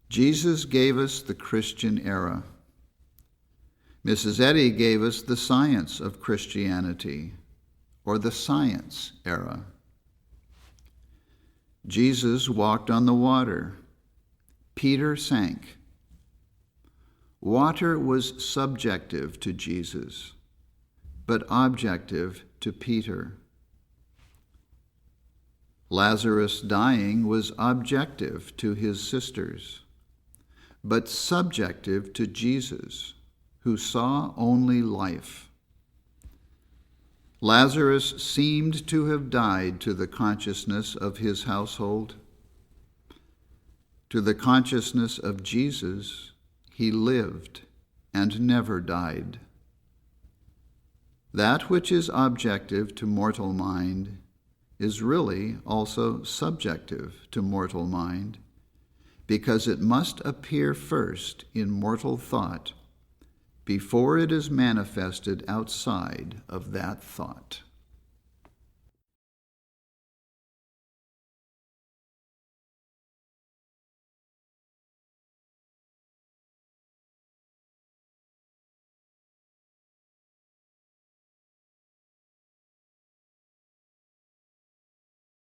Jesus gave us the Christian era. Mrs. Eddy gave us the science of Christianity, or the science era. Jesus walked on the water. Peter sank. Water was subjective to Jesus, but objective to Peter. Lazarus dying was objective to his sisters, but subjective to Jesus, who saw only life. Lazarus seemed to have died to the consciousness of his household. To the consciousness of Jesus, he lived and never died. That which is objective to mortal mind is really also subjective to mortal mind, because it must appear first in mortal thought before it is manifested outside of that thought.